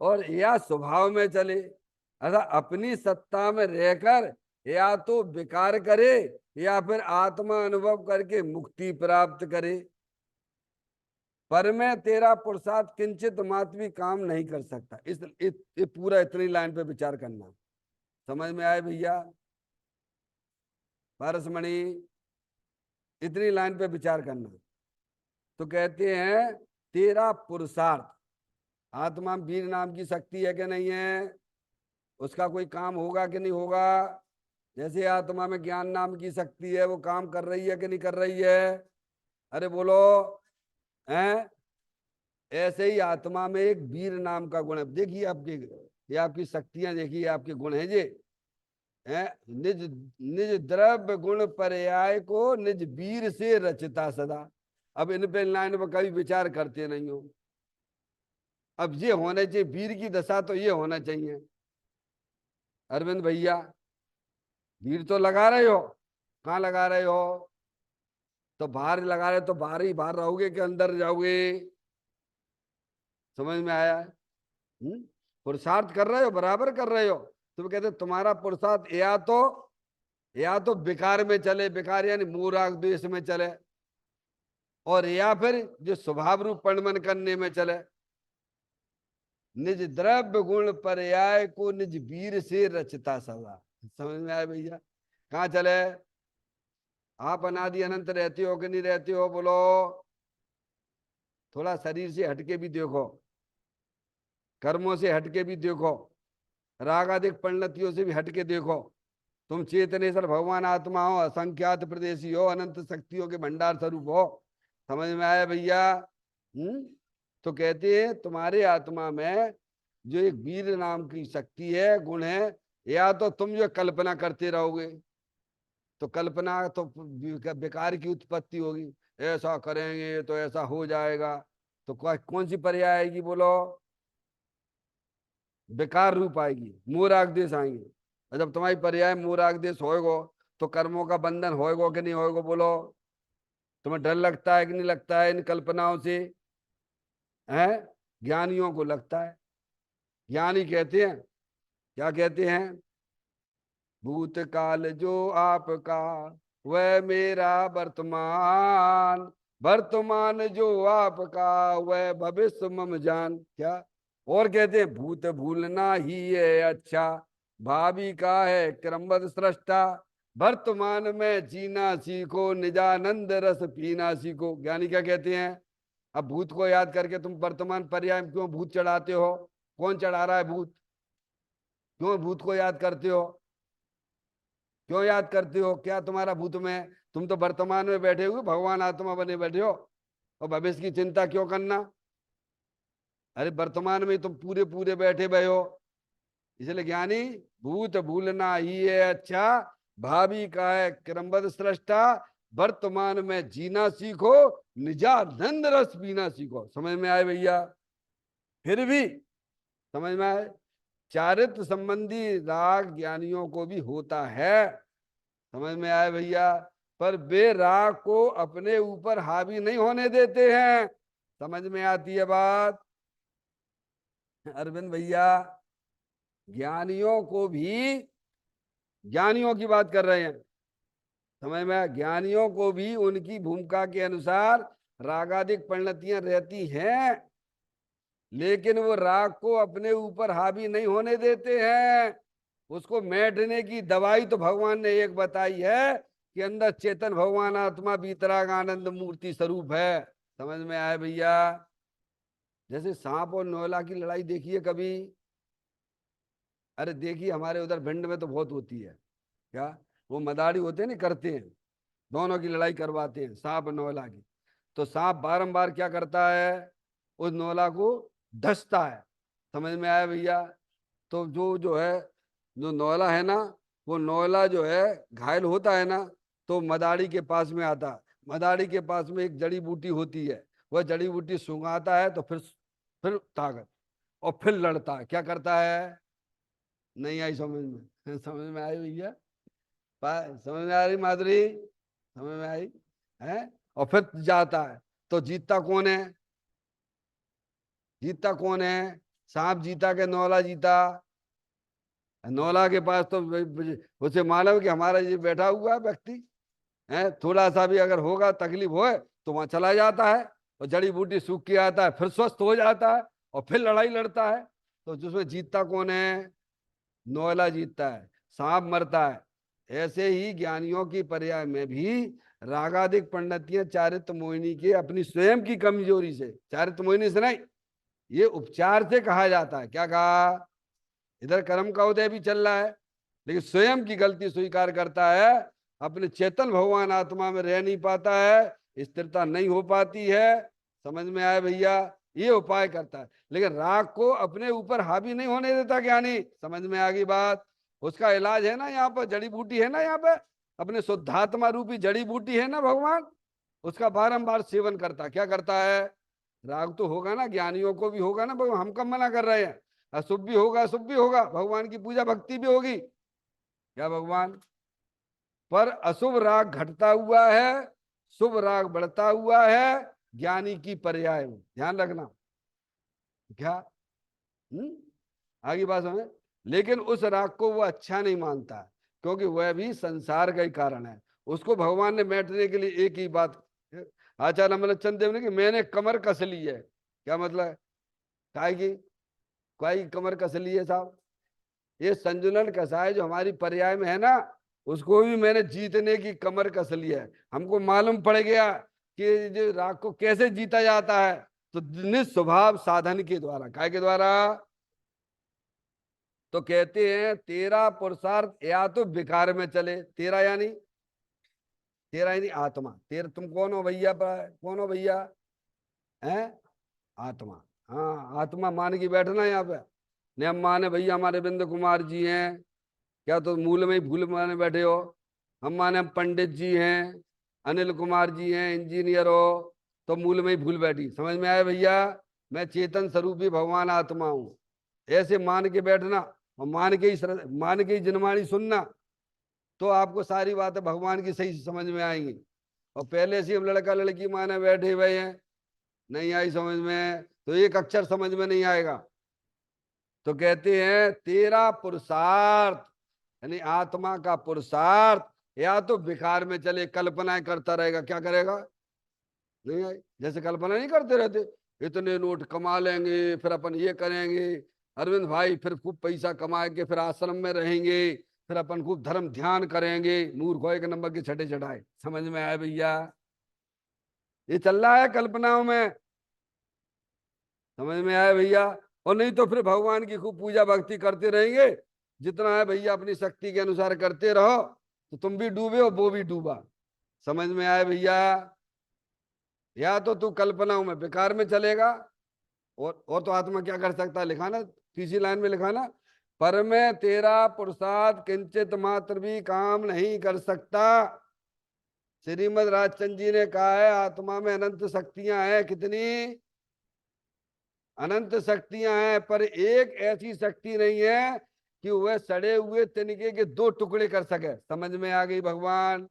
और या स्वभाव में चले। अर्थात अपनी सत्ता में रहकर या तो विकार करे या फिर आत्मा अनुभव करके मुक्ति प्राप्त करे, पर मैं तेरा पुरुषार्थ किंचित मात्र भी काम नहीं कर सकता। इस पूरा इतनी लाइन पे विचार करना। समझ में आए भैया? पारसमणि, इतनी लाइन पे विचार करना। तो कहते हैं तेरा पुरुषार्थ, आत्मा में वीर नाम की शक्ति है कि नहीं है? उसका कोई काम होगा कि नहीं होगा? जैसे आत्मा में ज्ञान नाम की शक्ति है, वो काम कर रही है कि नहीं कर रही है? अरे बोलो, हैं? ऐसे ही आत्मा में एक वीर नाम का गुण है। देखिए आपके, ये आपकी शक्तियां, देखिए आपके गुण है ये है। निज निज द्रव्य गुण पर्याय को निज वीर से रचता सदा। अब इन पे लाइन पर कभी विचार करते नहीं हो। अब ये होना चाहिए, वीर की दशा तो ये होना चाहिए। अरविंद भैया, वीर तो लगा रहे हो, कहाँ लगा रहे हो? तो बाहर लगा रहे तो बाहर ही बाहर रहोगे कि अंदर जाओगे? समझ में आया? पुरुषार्थ कर रहे हो, बराबर कर रहे हो। तुम कहते तुम्हारा पुरुषार्थ या तो विकार में चले, विकार यानी मोह राग द्वेष में चले, और या फिर जो स्वभाव रूप परिणमन करने में चले। निज द्रव्य गुण पर्याय को निज वीर से रचता सदा। समझ में आया भैया? कहाँ चले? आप अनादि अनंत रहते हो कि नहीं रहते हो? बोलो। थोड़ा शरीर से हटके भी देखो, कर्मों से हटके भी देखो, रागाधिक परिणतियों से भी हटके देखो। तुम चेतनेश्वर भगवान आत्मा हो, असंख्यात प्रदेशी हो, अनंत शक्तियों के भंडार स्वरूप हो। समझ में आया भैया? तो कहते हैं तुम्हारे आत्मा में जो एक वीर नाम की शक्ति है, गुण है, या तो तुम जो कल्पना करते रहोगे, तो कल्पना तो बेकार की उत्पत्ति होगी। ऐसा करेंगे तो ऐसा हो जाएगा, तो कौन सी पर्याय आएगी? बोलो। बेकार रूप आएगी, मोराग देश आएंगे। और जब तुम्हारी पर्याय मोराग देश होएगो, तो कर्मों का बंधन होएगो कि नहीं होएगो? बोलो। तुम्हें डर लगता है कि नहीं लगता है इन कल्पनाओं से? है, ज्ञानियों को लगता है। ज्ञानी कहते हैं, क्या कहते हैं? भूतकाल जो आपका, वह मेरा वर्तमान, वर्तमान जो आपका वह भविष्य मम जान। क्या और कहते हैं, भूत भूलना ही है अच्छा, भावी का है क्रमबद्ध सृष्टा, वर्तमान में जीना सीखो निजानंद रस पीना सीखो। ज्ञानी क्या कहते हैं, अब भूत को याद करके तुम वर्तमान पर्याय में क्यों भूत चढ़ाते हो? कौन चढ़ा रहा है भूत? क्यों भूत को याद करते हो? क्यों याद करते हो? क्या तुम्हारा भूत में? तुम तो वर्तमान में बैठे हुए भगवान आत्मा बने बैठे हो, और भविष्य की चिंता क्यों करना? अरे वर्तमान में तुम पूरे पूरे बैठे भय हो। इसलिए ज्ञानी, भूत भूलना ही है अच्छा, भावी का है क्रमबद्ध सृष्टा, वर्तमान में जीना सीखो निजानंद रस पीना सीखो। समझ में आए भैया? फिर भी समझ में आए? चारित्र संबंधी राग ज्ञानियों को भी होता है। समझ में आए भैया? पर वे राग को अपने ऊपर हावी नहीं होने देते हैं। समझ में आती है बात अरविंद भैया? ज्ञानियों को भी, ज्ञानियों की बात कर रहे हैं, समझ में? ज्ञानियों को भी उनकी भूमिका के अनुसार रागादिक परिणतियां रहती हैं, लेकिन वो राग को अपने ऊपर हावी नहीं होने देते हैं। उसको मैटने की दवाई तो भगवान ने एक बताई है कि अंदर चेतन भगवान आत्मा बीतराग आनंद मूर्ति स्वरूप है। समझ में आए भैया? जैसे सांप और नोला की लड़ाई देखिए कभी? अरे देखिए, हमारे उधर भिंड में तो बहुत होती है। क्या वो मदारी होते हैं ना, करते हैं, दोनों की लड़ाई करवाते हैं, सांप और नोला की। तो सांप बारंबार क्या करता है, उस नोला को धसता है। समझ में आया भैया? तो जो है, जो नौला है ना, वो नौला जो है घायल होता है ना, तो मदारी के पास में आता है। मदारी के पास में एक जड़ी बूटी होती है, वह जड़ी बूटी सूंघाता है तो फिर ताकत, और फिर लड़ता है। क्या करता है? नहीं आई समझ में? समझ में आई भैया? समझ में आ रही माधुरी? समझ में आई है? और फिर जाता है। तो जीतता कौन है? जीतता कौन है? सांप जीता के नौला जीता? नौला के पास तो उसे मालूम कि हमारा ये बैठा हुआ व्यक्ति है, थोड़ा सा भी अगर होगा तकलीफ हो तो वहां चला जाता है, और जड़ी बूटी सूख के आता है, फिर स्वस्थ हो जाता है, और फिर लड़ाई लड़ता है। तो जिसमें जीतता कौन है? नौला जीतता है, सांप मरता है। ऐसे ही ज्ञानियों की पर्याय में भी रागादिक पंडितियां चारित्र मोहिनी के अपनी स्वयं की कमजोरी से, चारित्र मोहिनी से नहीं, ये उपचार से कहा जाता है। क्या कहा? इधर कर्म का उदय भी चल रहा है, लेकिन स्वयं की गलती स्वीकार करता है, अपने चेतन भगवान आत्मा में रह नहीं पाता है, स्थिरता नहीं हो पाती है। समझ में आया भैया? ये उपाय करता है, लेकिन राग को अपने ऊपर हावी नहीं होने देता ज्ञानी। समझ में आ गई बात? उसका इलाज है ना, यहाँ पर जड़ी बूटी है ना, यहाँ पे अपने शुद्धात्मा रूपी जड़ी बूटी है ना भगवान, उसका बारंबार सेवन करता। क्या करता है? राग तो होगा ना, ज्ञानियों को भी होगा ना भगवान, हम कब मना कर रहे हैं? अशुभ भी होगा, अशुभ भी होगा, भगवान की पूजा भक्ति भी होगी। क्या भगवान? पर अशुभ राग घटता हुआ है, शुभ राग बढ़ता हुआ है, ज्ञानी की पर्याय में ध्यान रखना। क्या? आगे बात समझ? लेकिन उस राग को वो अच्छा नहीं मानता, क्योंकि वह भी संसार का ही कारण है। उसको भगवान ने बैठने के लिए एक ही बात, आचार्य अमल चंद देव ने, कि मैंने कमर कस ली है। क्या मतलब? काय की कोई कमर कस ली है साहब? ये संजुलन कसा है जो हमारी पर्याय में है ना, उसको भी मैंने जीतने की कमर कस ली है। हमको मालूम पड़ गया कि जो राग को कैसे जीता जाता है, तो निस्वभाव साधन के द्वारा। काय के द्वारा? तो कहते हैं तेरा पुरुषार्थ या तो विकार में चले, तेरा यानी, तेरा यानी आत्मा, तेरा तुम कौन हो भैया? कौन हो भैया? हैं? आत्मा। हाँ, आत्मा मान की बैठना यहाँ पे। ने हम माने भैया हमारे बिंद कुमार जी हैं, क्या तो मूल में ही भूल माने बैठे हो? हम माने हम पंडित जी हैं, अनिल कुमार जी हैं, इंजीनियर हो, तो मूल में ही भूल बैठी। समझ में आया भैया? मैं चेतन स्वरूपी भगवान आत्मा हूँ, ऐसे मान के बैठना, और मान के ही जनवाणी सुनना, तो आपको सारी बातें भगवान की सही समझ में आएंगी। और पहले से हम लड़का लड़की माने बैठे हुए हैं, नहीं आई समझ में, तो एक अक्षर समझ में नहीं आएगा। तो कहते हैं तेरा पुरुषार्थ, यानी आत्मा का पुरुषार्थ, या तो विकार में चले, कल्पनाएं करता रहेगा। क्या करेगा? नहीं आई। जैसे कल्पना नहीं करते रहते, इतने नोट कमा लेंगे फिर अपन ये करेंगे अरविंद भाई, फिर खूब पैसा कमा के फिर आश्रम में रहेंगे, फिर अपन खूब धर्म ध्यान करेंगे, मूर्ख एक नंबर के छठे चढ़ाए। समझ में आया भैया? ये चल रहा है कल्पनाओं में। समझ में आया भैया? और नहीं तो फिर भगवान की खूब पूजा भक्ति करते रहेंगे, जितना है भैया अपनी शक्ति के अनुसार करते रहो, तो तुम भी डूबे और वो भी डूबा। समझ में आया भैया? या तो तू कल्पनाओं में बेकार में चलेगा, और तो आत्मा क्या कर सकता है, लिखा ना, तीसरी लाइन में लिखा ना, पर मैं तेरा पुरुषार्थ किंचित मात्र भी काम नहीं कर सकता। श्रीमद राजचंद्र जी ने कहा है आत्मा में अनंत शक्तियां हैं। कितनी? अनंत शक्तियां हैं, पर एक ऐसी शक्ति नहीं है कि वह सड़े हुए तिनके के दो टुकड़े कर सके। समझ में आ गई भगवान?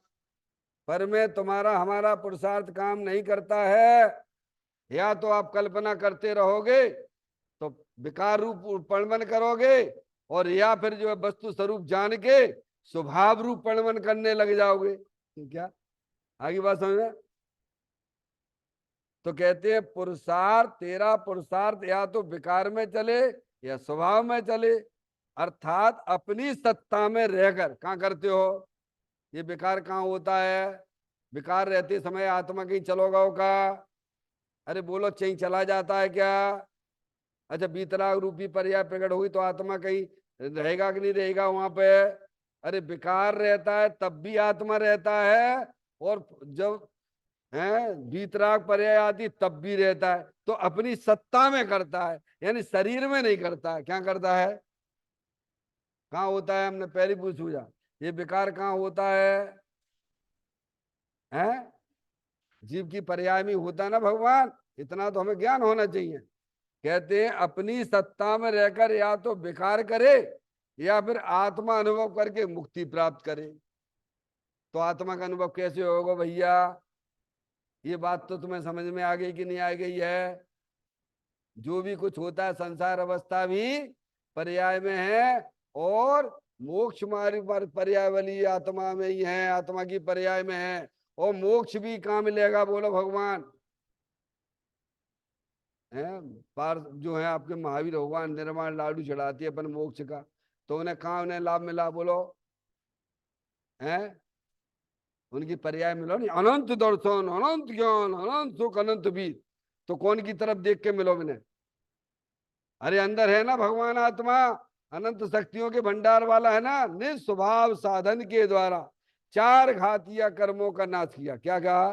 पर मैं तुम्हारा हमारा पुरुषार्थ काम नहीं करता है। या तो आप कल्पना करते रहोगे तो विकार रूप परिणमन करोगे, और या फिर जो है वस्तु स्वरूप जान के स्वभाव रूप परिणमन करने लग जाओगे। क्या आगे बात समझ में? तो कहते हैं पुरुषार्थ, तेरा पुरुषार्थ या तो विकार में चले या स्वभाव में चले, अर्थात अपनी सत्ता में रहकर कहाँ करते हो। ये विकार कहाँ होता है? विकार रहते समय आत्मा कहीं चलोगा का? अरे बोलो, चेंज चला जाता है क्या? अच्छा, बीतराग रूपी पर्याय प्रकट हुई तो आत्मा कहीं रहेगा कि नहीं रहेगा वहां पे? अरे विकार रहता है तब भी आत्मा रहता है, और जब है बीतराग पर्याय आदि तब भी रहता है। तो अपनी सत्ता में करता है, यानी शरीर में नहीं करता है। क्या करता है? कहाँ होता है? हमने पहले पूछा, ये विकार कहाँ होता है? जीव की पर्याय में होता है ना भगवान। इतना तो हमें ज्ञान होना चाहिए। कहते हैं अपनी सत्ता में रहकर या तो विकार करे या फिर आत्मा अनुभव करके मुक्ति प्राप्त करे। तो आत्मा का अनुभव कैसे होगा भैया? ये बात तो तुम्हें समझ में आ गई कि नहीं आ गई है? जो भी कुछ होता है संसार अवस्था भी पर्याय में है, और मोक्ष मार्ग पर पर्याय वाली आत्मा में ही है, आत्मा की पर्याय में है। और मोक्ष भी कहाँ मिलेगा बोलो भगवान? है पार जो है आपके महावीर भगवान निर्माण लाडू चढ़ाती है अपन मोक्ष का, तो उन्हें कहाँ उन्हें लाभ मिला बोलो? है उनकी पर्याय मिलो नहीं, अनंत दर्शन, अनंत ज्ञान, अनंत सुख, अनंत बीत। तो कौन की तरफ देख के मिलो मैंने? अरे अंदर है ना भगवान आत्मा, अनंत शक्तियों के भंडार वाला है ना, निस्वभाव साधन के द्वारा चार घातिया कर्मों का नाश किया। क्या कहा?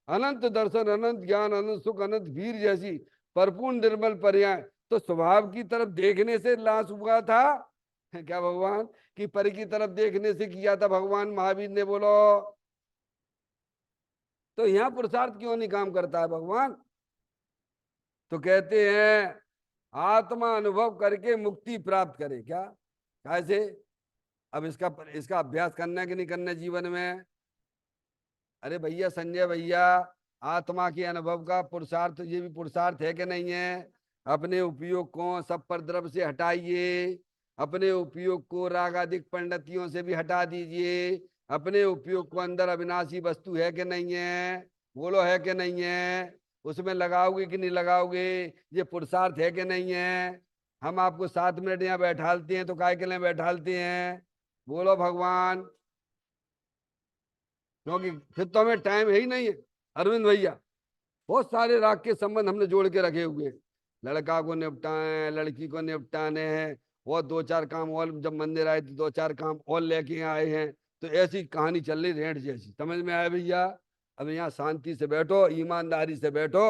अनंत दर्शन, अनंत ज्ञान, अनंत सुख, अनंत वीर जैसी परिपूर्ण निर्मल पर्याय। तो स्वभाव की तरफ देखने से नाश हुआ था क्या भगवान की पर की तरफ देखने से किया था भगवान महावीर ने बोलो? तो यहाँ पुरुषार्थ क्यों नहीं काम करता है भगवान? तो कहते हैं आत्मा अनुभव करके मुक्ति प्राप्त करे। क्या कैसे? अब इसका इसका अभ्यास करना है कि नहीं करना जीवन में? अरे भैया संजय भैया, आत्मा के अनुभव का पुरुषार्थ, ये भी पुरुषार्थ है कि नहीं है? अपने उपयोग को सब पर द्रव्य से हटाइए, अपने उपयोग को रागादिक पंडितियों से भी हटा दीजिए। अपने उपयोग को अंदर अविनाशी वस्तु है कि नहीं है? बोलो है कि नहीं है? उसमें लगाओगे कि नहीं लगाओगे? ये पुरुषार्थ है कि नहीं है? हम आपको 7 मिनट यहाँ बैठालते हैं तो काय के लिए बैठालते हैं? बोलो भगवान। क्योंकि फिर तो हमें टाइम है ही नहीं है अरविंद भैया। बहुत सारे राग के संबंध हमने जोड़ के रखे हुए हैं। लड़का को निपटाए, लड़की को निपटाने हैं, और 2-4 काम और, जब मंदिर आए तो 2-4 काम और लेके आए हैं। तो ऐसी कहानी चल रही रेंट जैसी। समझ में आया भैया? अब यहाँ शांति से बैठो, ईमानदारी से बैठो।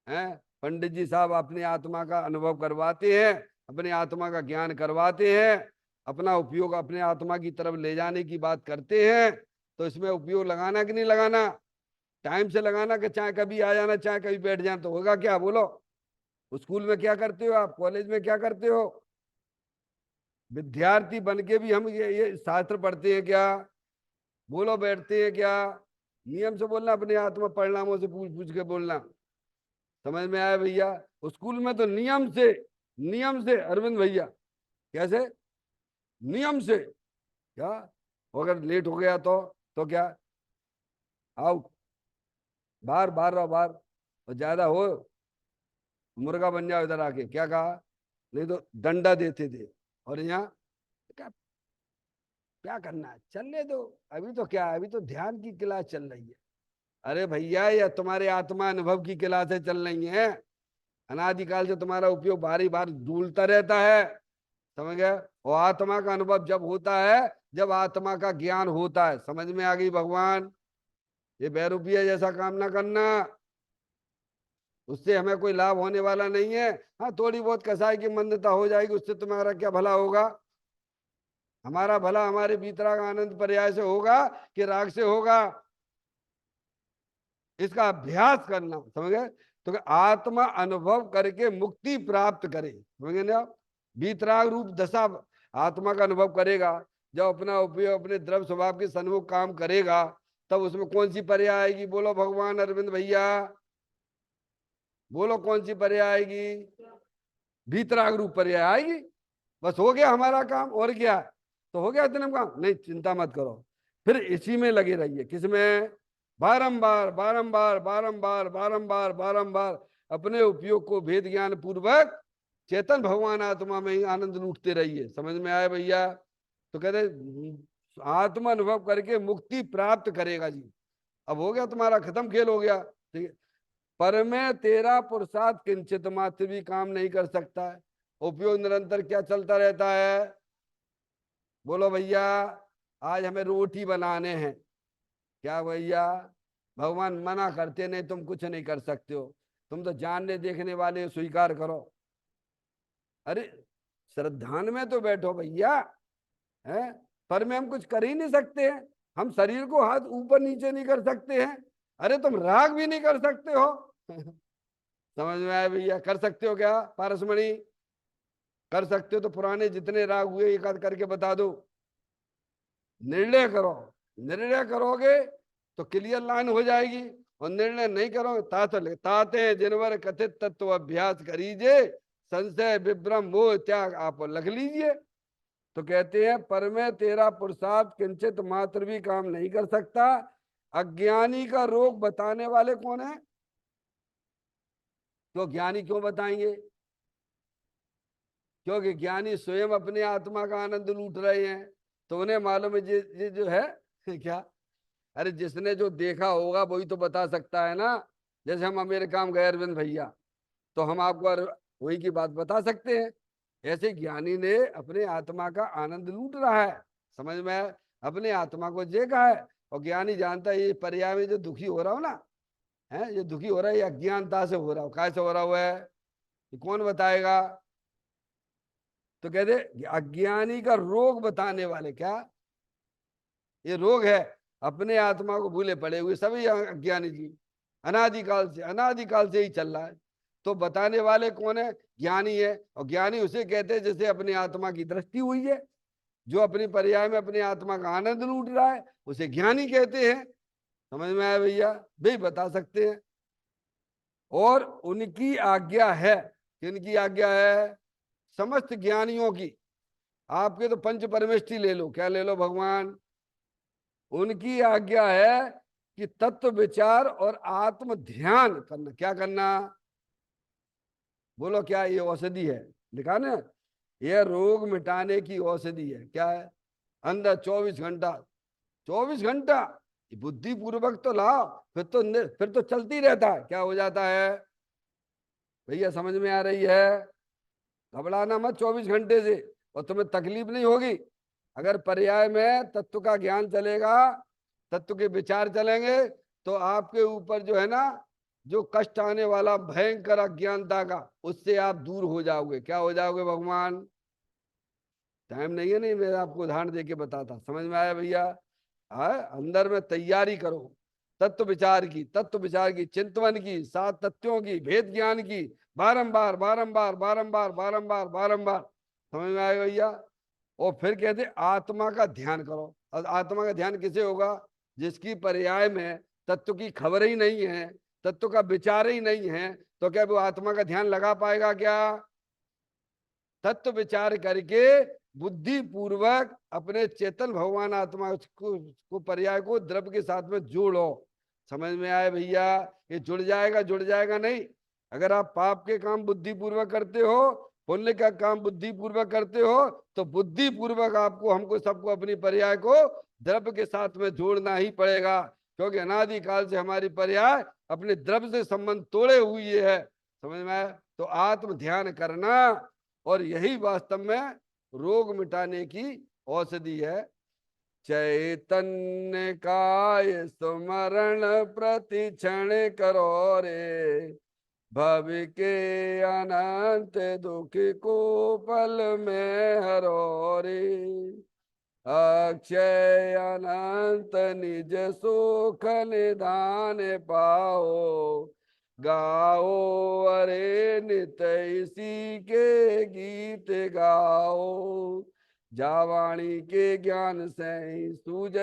हैं पंडित जी साहब अपनी आत्मा का अनुभव करवाते हैं, अपने आत्मा का ज्ञान करवाते हैं, अपना उपयोग अपने आत्मा की तरफ ले जाने की बात करते हैं। तो इसमें उपयोग लगाना कि नहीं लगाना? टाइम से लगाना, कि चाहे कभी आ जाना चाहे कभी बैठ जाना, तो होगा क्या बोलो? स्कूल में क्या करते हो आप? कॉलेज में क्या करते हो? विद्यार्थी बन के भी हम ये शास्त्र पढ़ते हैं क्या? बोलो बैठते हैं क्या? नियम से बोलना, अपने आत्मा परिणामों से पूछ पूछ के बोलना। समझ में आया भैया? स्कूल में तो नियम से, नियम से अरविंद भैया। कैसे? नियम से। क्या? अगर लेट हो गया तो क्या? आउट। बाहर बाहर रहो बाहर, और ज्यादा हो मुर्गा बन जाओ इधर आके, क्या कहा, नहीं तो डंडा देते थे। और यहाँ क्या, क्या करना है, चलने दो, अभी तो क्या है, अभी तो ध्यान की क्लास चल रही है। अरे भैया, या तुम्हारे आत्मा अनुभव की क्लासें चल रही हैं। अनादिकाल से तुम्हारा उपयोग बारी बार डूलता रहता है, समझ गए। और आत्मा का अनुभव जब होता है, जब आत्मा का ज्ञान होता है, समझ में आ गई भगवान। ये बहरूपिया जैसा काम ना करना, उससे हमें कोई लाभ होने वाला नहीं है। हाँ, थोड़ी बहुत कसाई की मंदता हो जाएगी, उससे तुम्हारा क्या भला होगा। हमारा भला हमारे वीतराग आनंद पर्याय से होगा कि राग से होगा, इसका अभ्यास करना, समझ गए। तो आत्मा अनुभव करके मुक्ति प्राप्त करे, समझ गए ना आप। वीतराग रूप दशा आत्मा का अनुभव करेगा, जब अपना उपयोग अपने द्रव्य स्वभाव के सन्मुख काम करेगा, तब उसमें कौन सी पर्याय आएगी, बोलो भगवान अरविंद भैया, बोलो कौन सी पर्याय आएगी, वीतराग रूप पर्याय आएगी। बस हो गया हमारा काम, और क्या, तो हो गया इतने काम, नहीं चिंता मत करो। फिर इसी में लगे रहिए, किसमें, बारंबार बारंबार बारंबार बारंबार बारंबार अपने उपयोग को भेद ज्ञान पूर्वक चेतन भगवान आत्मा में ही आनंद लूटते रहिए। समझ में आए भैया। तो कहते आत्मा अनुभव करके मुक्ति प्राप्त करेगा जी। अब हो गया तुम्हारा, खत्म खेल हो गया, ठीक है। पर में तेरा पुरुषार्थ किंचित मात्र भी काम नहीं कर सकता है। उपयोग निरंतर क्या चलता रहता है, बोलो भैया। आज हमें रोटी बनाने हैं, क्या भैया, भगवान मना करते नहीं, तुम कुछ नहीं कर सकते हो, तुम तो जानने देखने वाले स्वीकार करो। अरे श्रद्धान में तो बैठो भैया, है, पर में हम कुछ कर ही नहीं सकते हैं। हम शरीर को हाथ ऊपर नीचे नहीं कर सकते हैं। अरे तुम राग भी नहीं कर सकते हो। समझ में आया भैया, कर सकते हो क्या पारसमणि, कर सकते हो तो पुराने जितने राग हुए एक आध करके बता दो। निर्णय करो, निर्णय करोगे तो क्लियर लाइन हो जाएगी, और निर्णय नहीं करोगे ताते जिनवर कथित तत्व अभ्यास करीजे, संशय विभ्रम मोह त्याग आप लख लीजिए। तो कहते हैं पर में तेरा पुरुषार्थ किंचित मात्र भी काम नहीं कर सकता। अज्ञानी का रोग बताने वाले कौन है, तो ज्ञानी क्यों बताएंगे, क्योंकि ज्ञानी स्वयं अपने आत्मा का आनंद लूट रहे हैं, तो उन्हें मालूम है ये जो है क्या। अरे जिसने जो देखा होगा वही तो बता सकता है ना। जैसे हम अमेरिका में गए अरविंद भैया, तो हम आपको वही की बात बता सकते हैं। ऐसे ज्ञानी ने अपने आत्मा का आनंद लूट रहा है, समझ में आया? अपने आत्मा को देखा है, और ज्ञानी जानता है ये पर्याय में जो दुखी हो रहा हो ना, है ये दुखी हो रहा है, ये अज्ञानता से हो रहा हो, कैसे हो रहा हुआ है, ये कौन बताएगा। तो कहते अज्ञानी का रोग बताने वाले, क्या ये रोग है, अपने आत्मा को भूले पड़े हुए सभी अज्ञानी जी, अनादिकाल से ही चल रहा है। तो बताने वाले कौन है, ज्ञानी है। और ज्ञानी उसे कहते हैं जैसे अपनी आत्मा की दृष्टि हुई है, जो अपनी पर्याय में अपनी आत्मा का आनंद लूट रहा है, उसे ज्ञानी कहते हैं। समझ में आया भैया, वे बता सकते हैं। और उनकी आज्ञा है, किनकी आज्ञा है, समस्त ज्ञानियों की। आपके तो पंच परमेष्टि ले लो, क्या ले लो भगवान, उनकी आज्ञा है कि तत्व विचार और आत्म ध्यान करना, क्या करना, बोलो क्या, ये औषधि है, लिखा ना, ये रोग मिटाने की औषधि है, क्या है, अंदर 24 घंटा, 24 घंटा बुद्धि पूर्वक तो लाओ, फिर तो चलती रहता है, क्या हो जाता है भैया, समझ में आ रही है। घबराना मत 24 घंटे से, और तुम्हें तकलीफ नहीं होगी। अगर पर्याय में तत्व का ज्ञान चलेगा, तत्व के विचार चलेंगे, तो आपके ऊपर जो है ना, जो कष्ट आने वाला भयंकर अज्ञानता का, उससे आप दूर हो जाओगे। क्या हो जाओगे भगवान, टाइम नहीं है, नहीं मैं आपको उदाहरण देके बताता, समझ में आया भैया। अंदर में तैयारी करो, तत्व विचार की, चिंतवन की, सात तत्वों की, भेद ज्ञान की, बारंबार बारंबार बारंबार बारंबार बारंबार, समझ में आएगा भैया। और फिर कहते आत्मा का ध्यान करो। और आत्मा का ध्यान किसे होगा, जिसकी पर्याय में तत्व की खबर ही नहीं है, तत्व का विचार ही नहीं है, तो क्या वो आत्मा का ध्यान लगा पाएगा क्या। तत्व विचार करके बुद्धि पूर्वक अपने चेतन भगवान आत्मा को पर्याय को द्रव्य के साथ में जोड़ो, समझ में आए भैया? ये जुड़ जाएगा नहीं। अगर आप पाप के काम बुद्धि पूर्वक करते हो, पुण्य का काम बुद्धि पूर्वक करते हो, तो बुद्धि पूर्वक आपको हमको सबको अपनी पर्याय को द्रव्य के साथ में जोड़ना ही पड़ेगा, क्योंकि अनादि काल से हमारी पर्याय अपने द्रव्य से संबंध तोड़े हुई है। समझ में आया? तो आत्म ध्यान करना, और यही वास्तव में रोग मिटाने की औषधि है। चैतन्य काय स्मरण प्रति क्षण करो रे, भव के अनंत दुख को पल में हरो रे। अक्षय अनंत निज सुख निधान पाओ, गाओ अरे नित इसी के गीत गाओ। जावाणी के ज्ञान से सूझई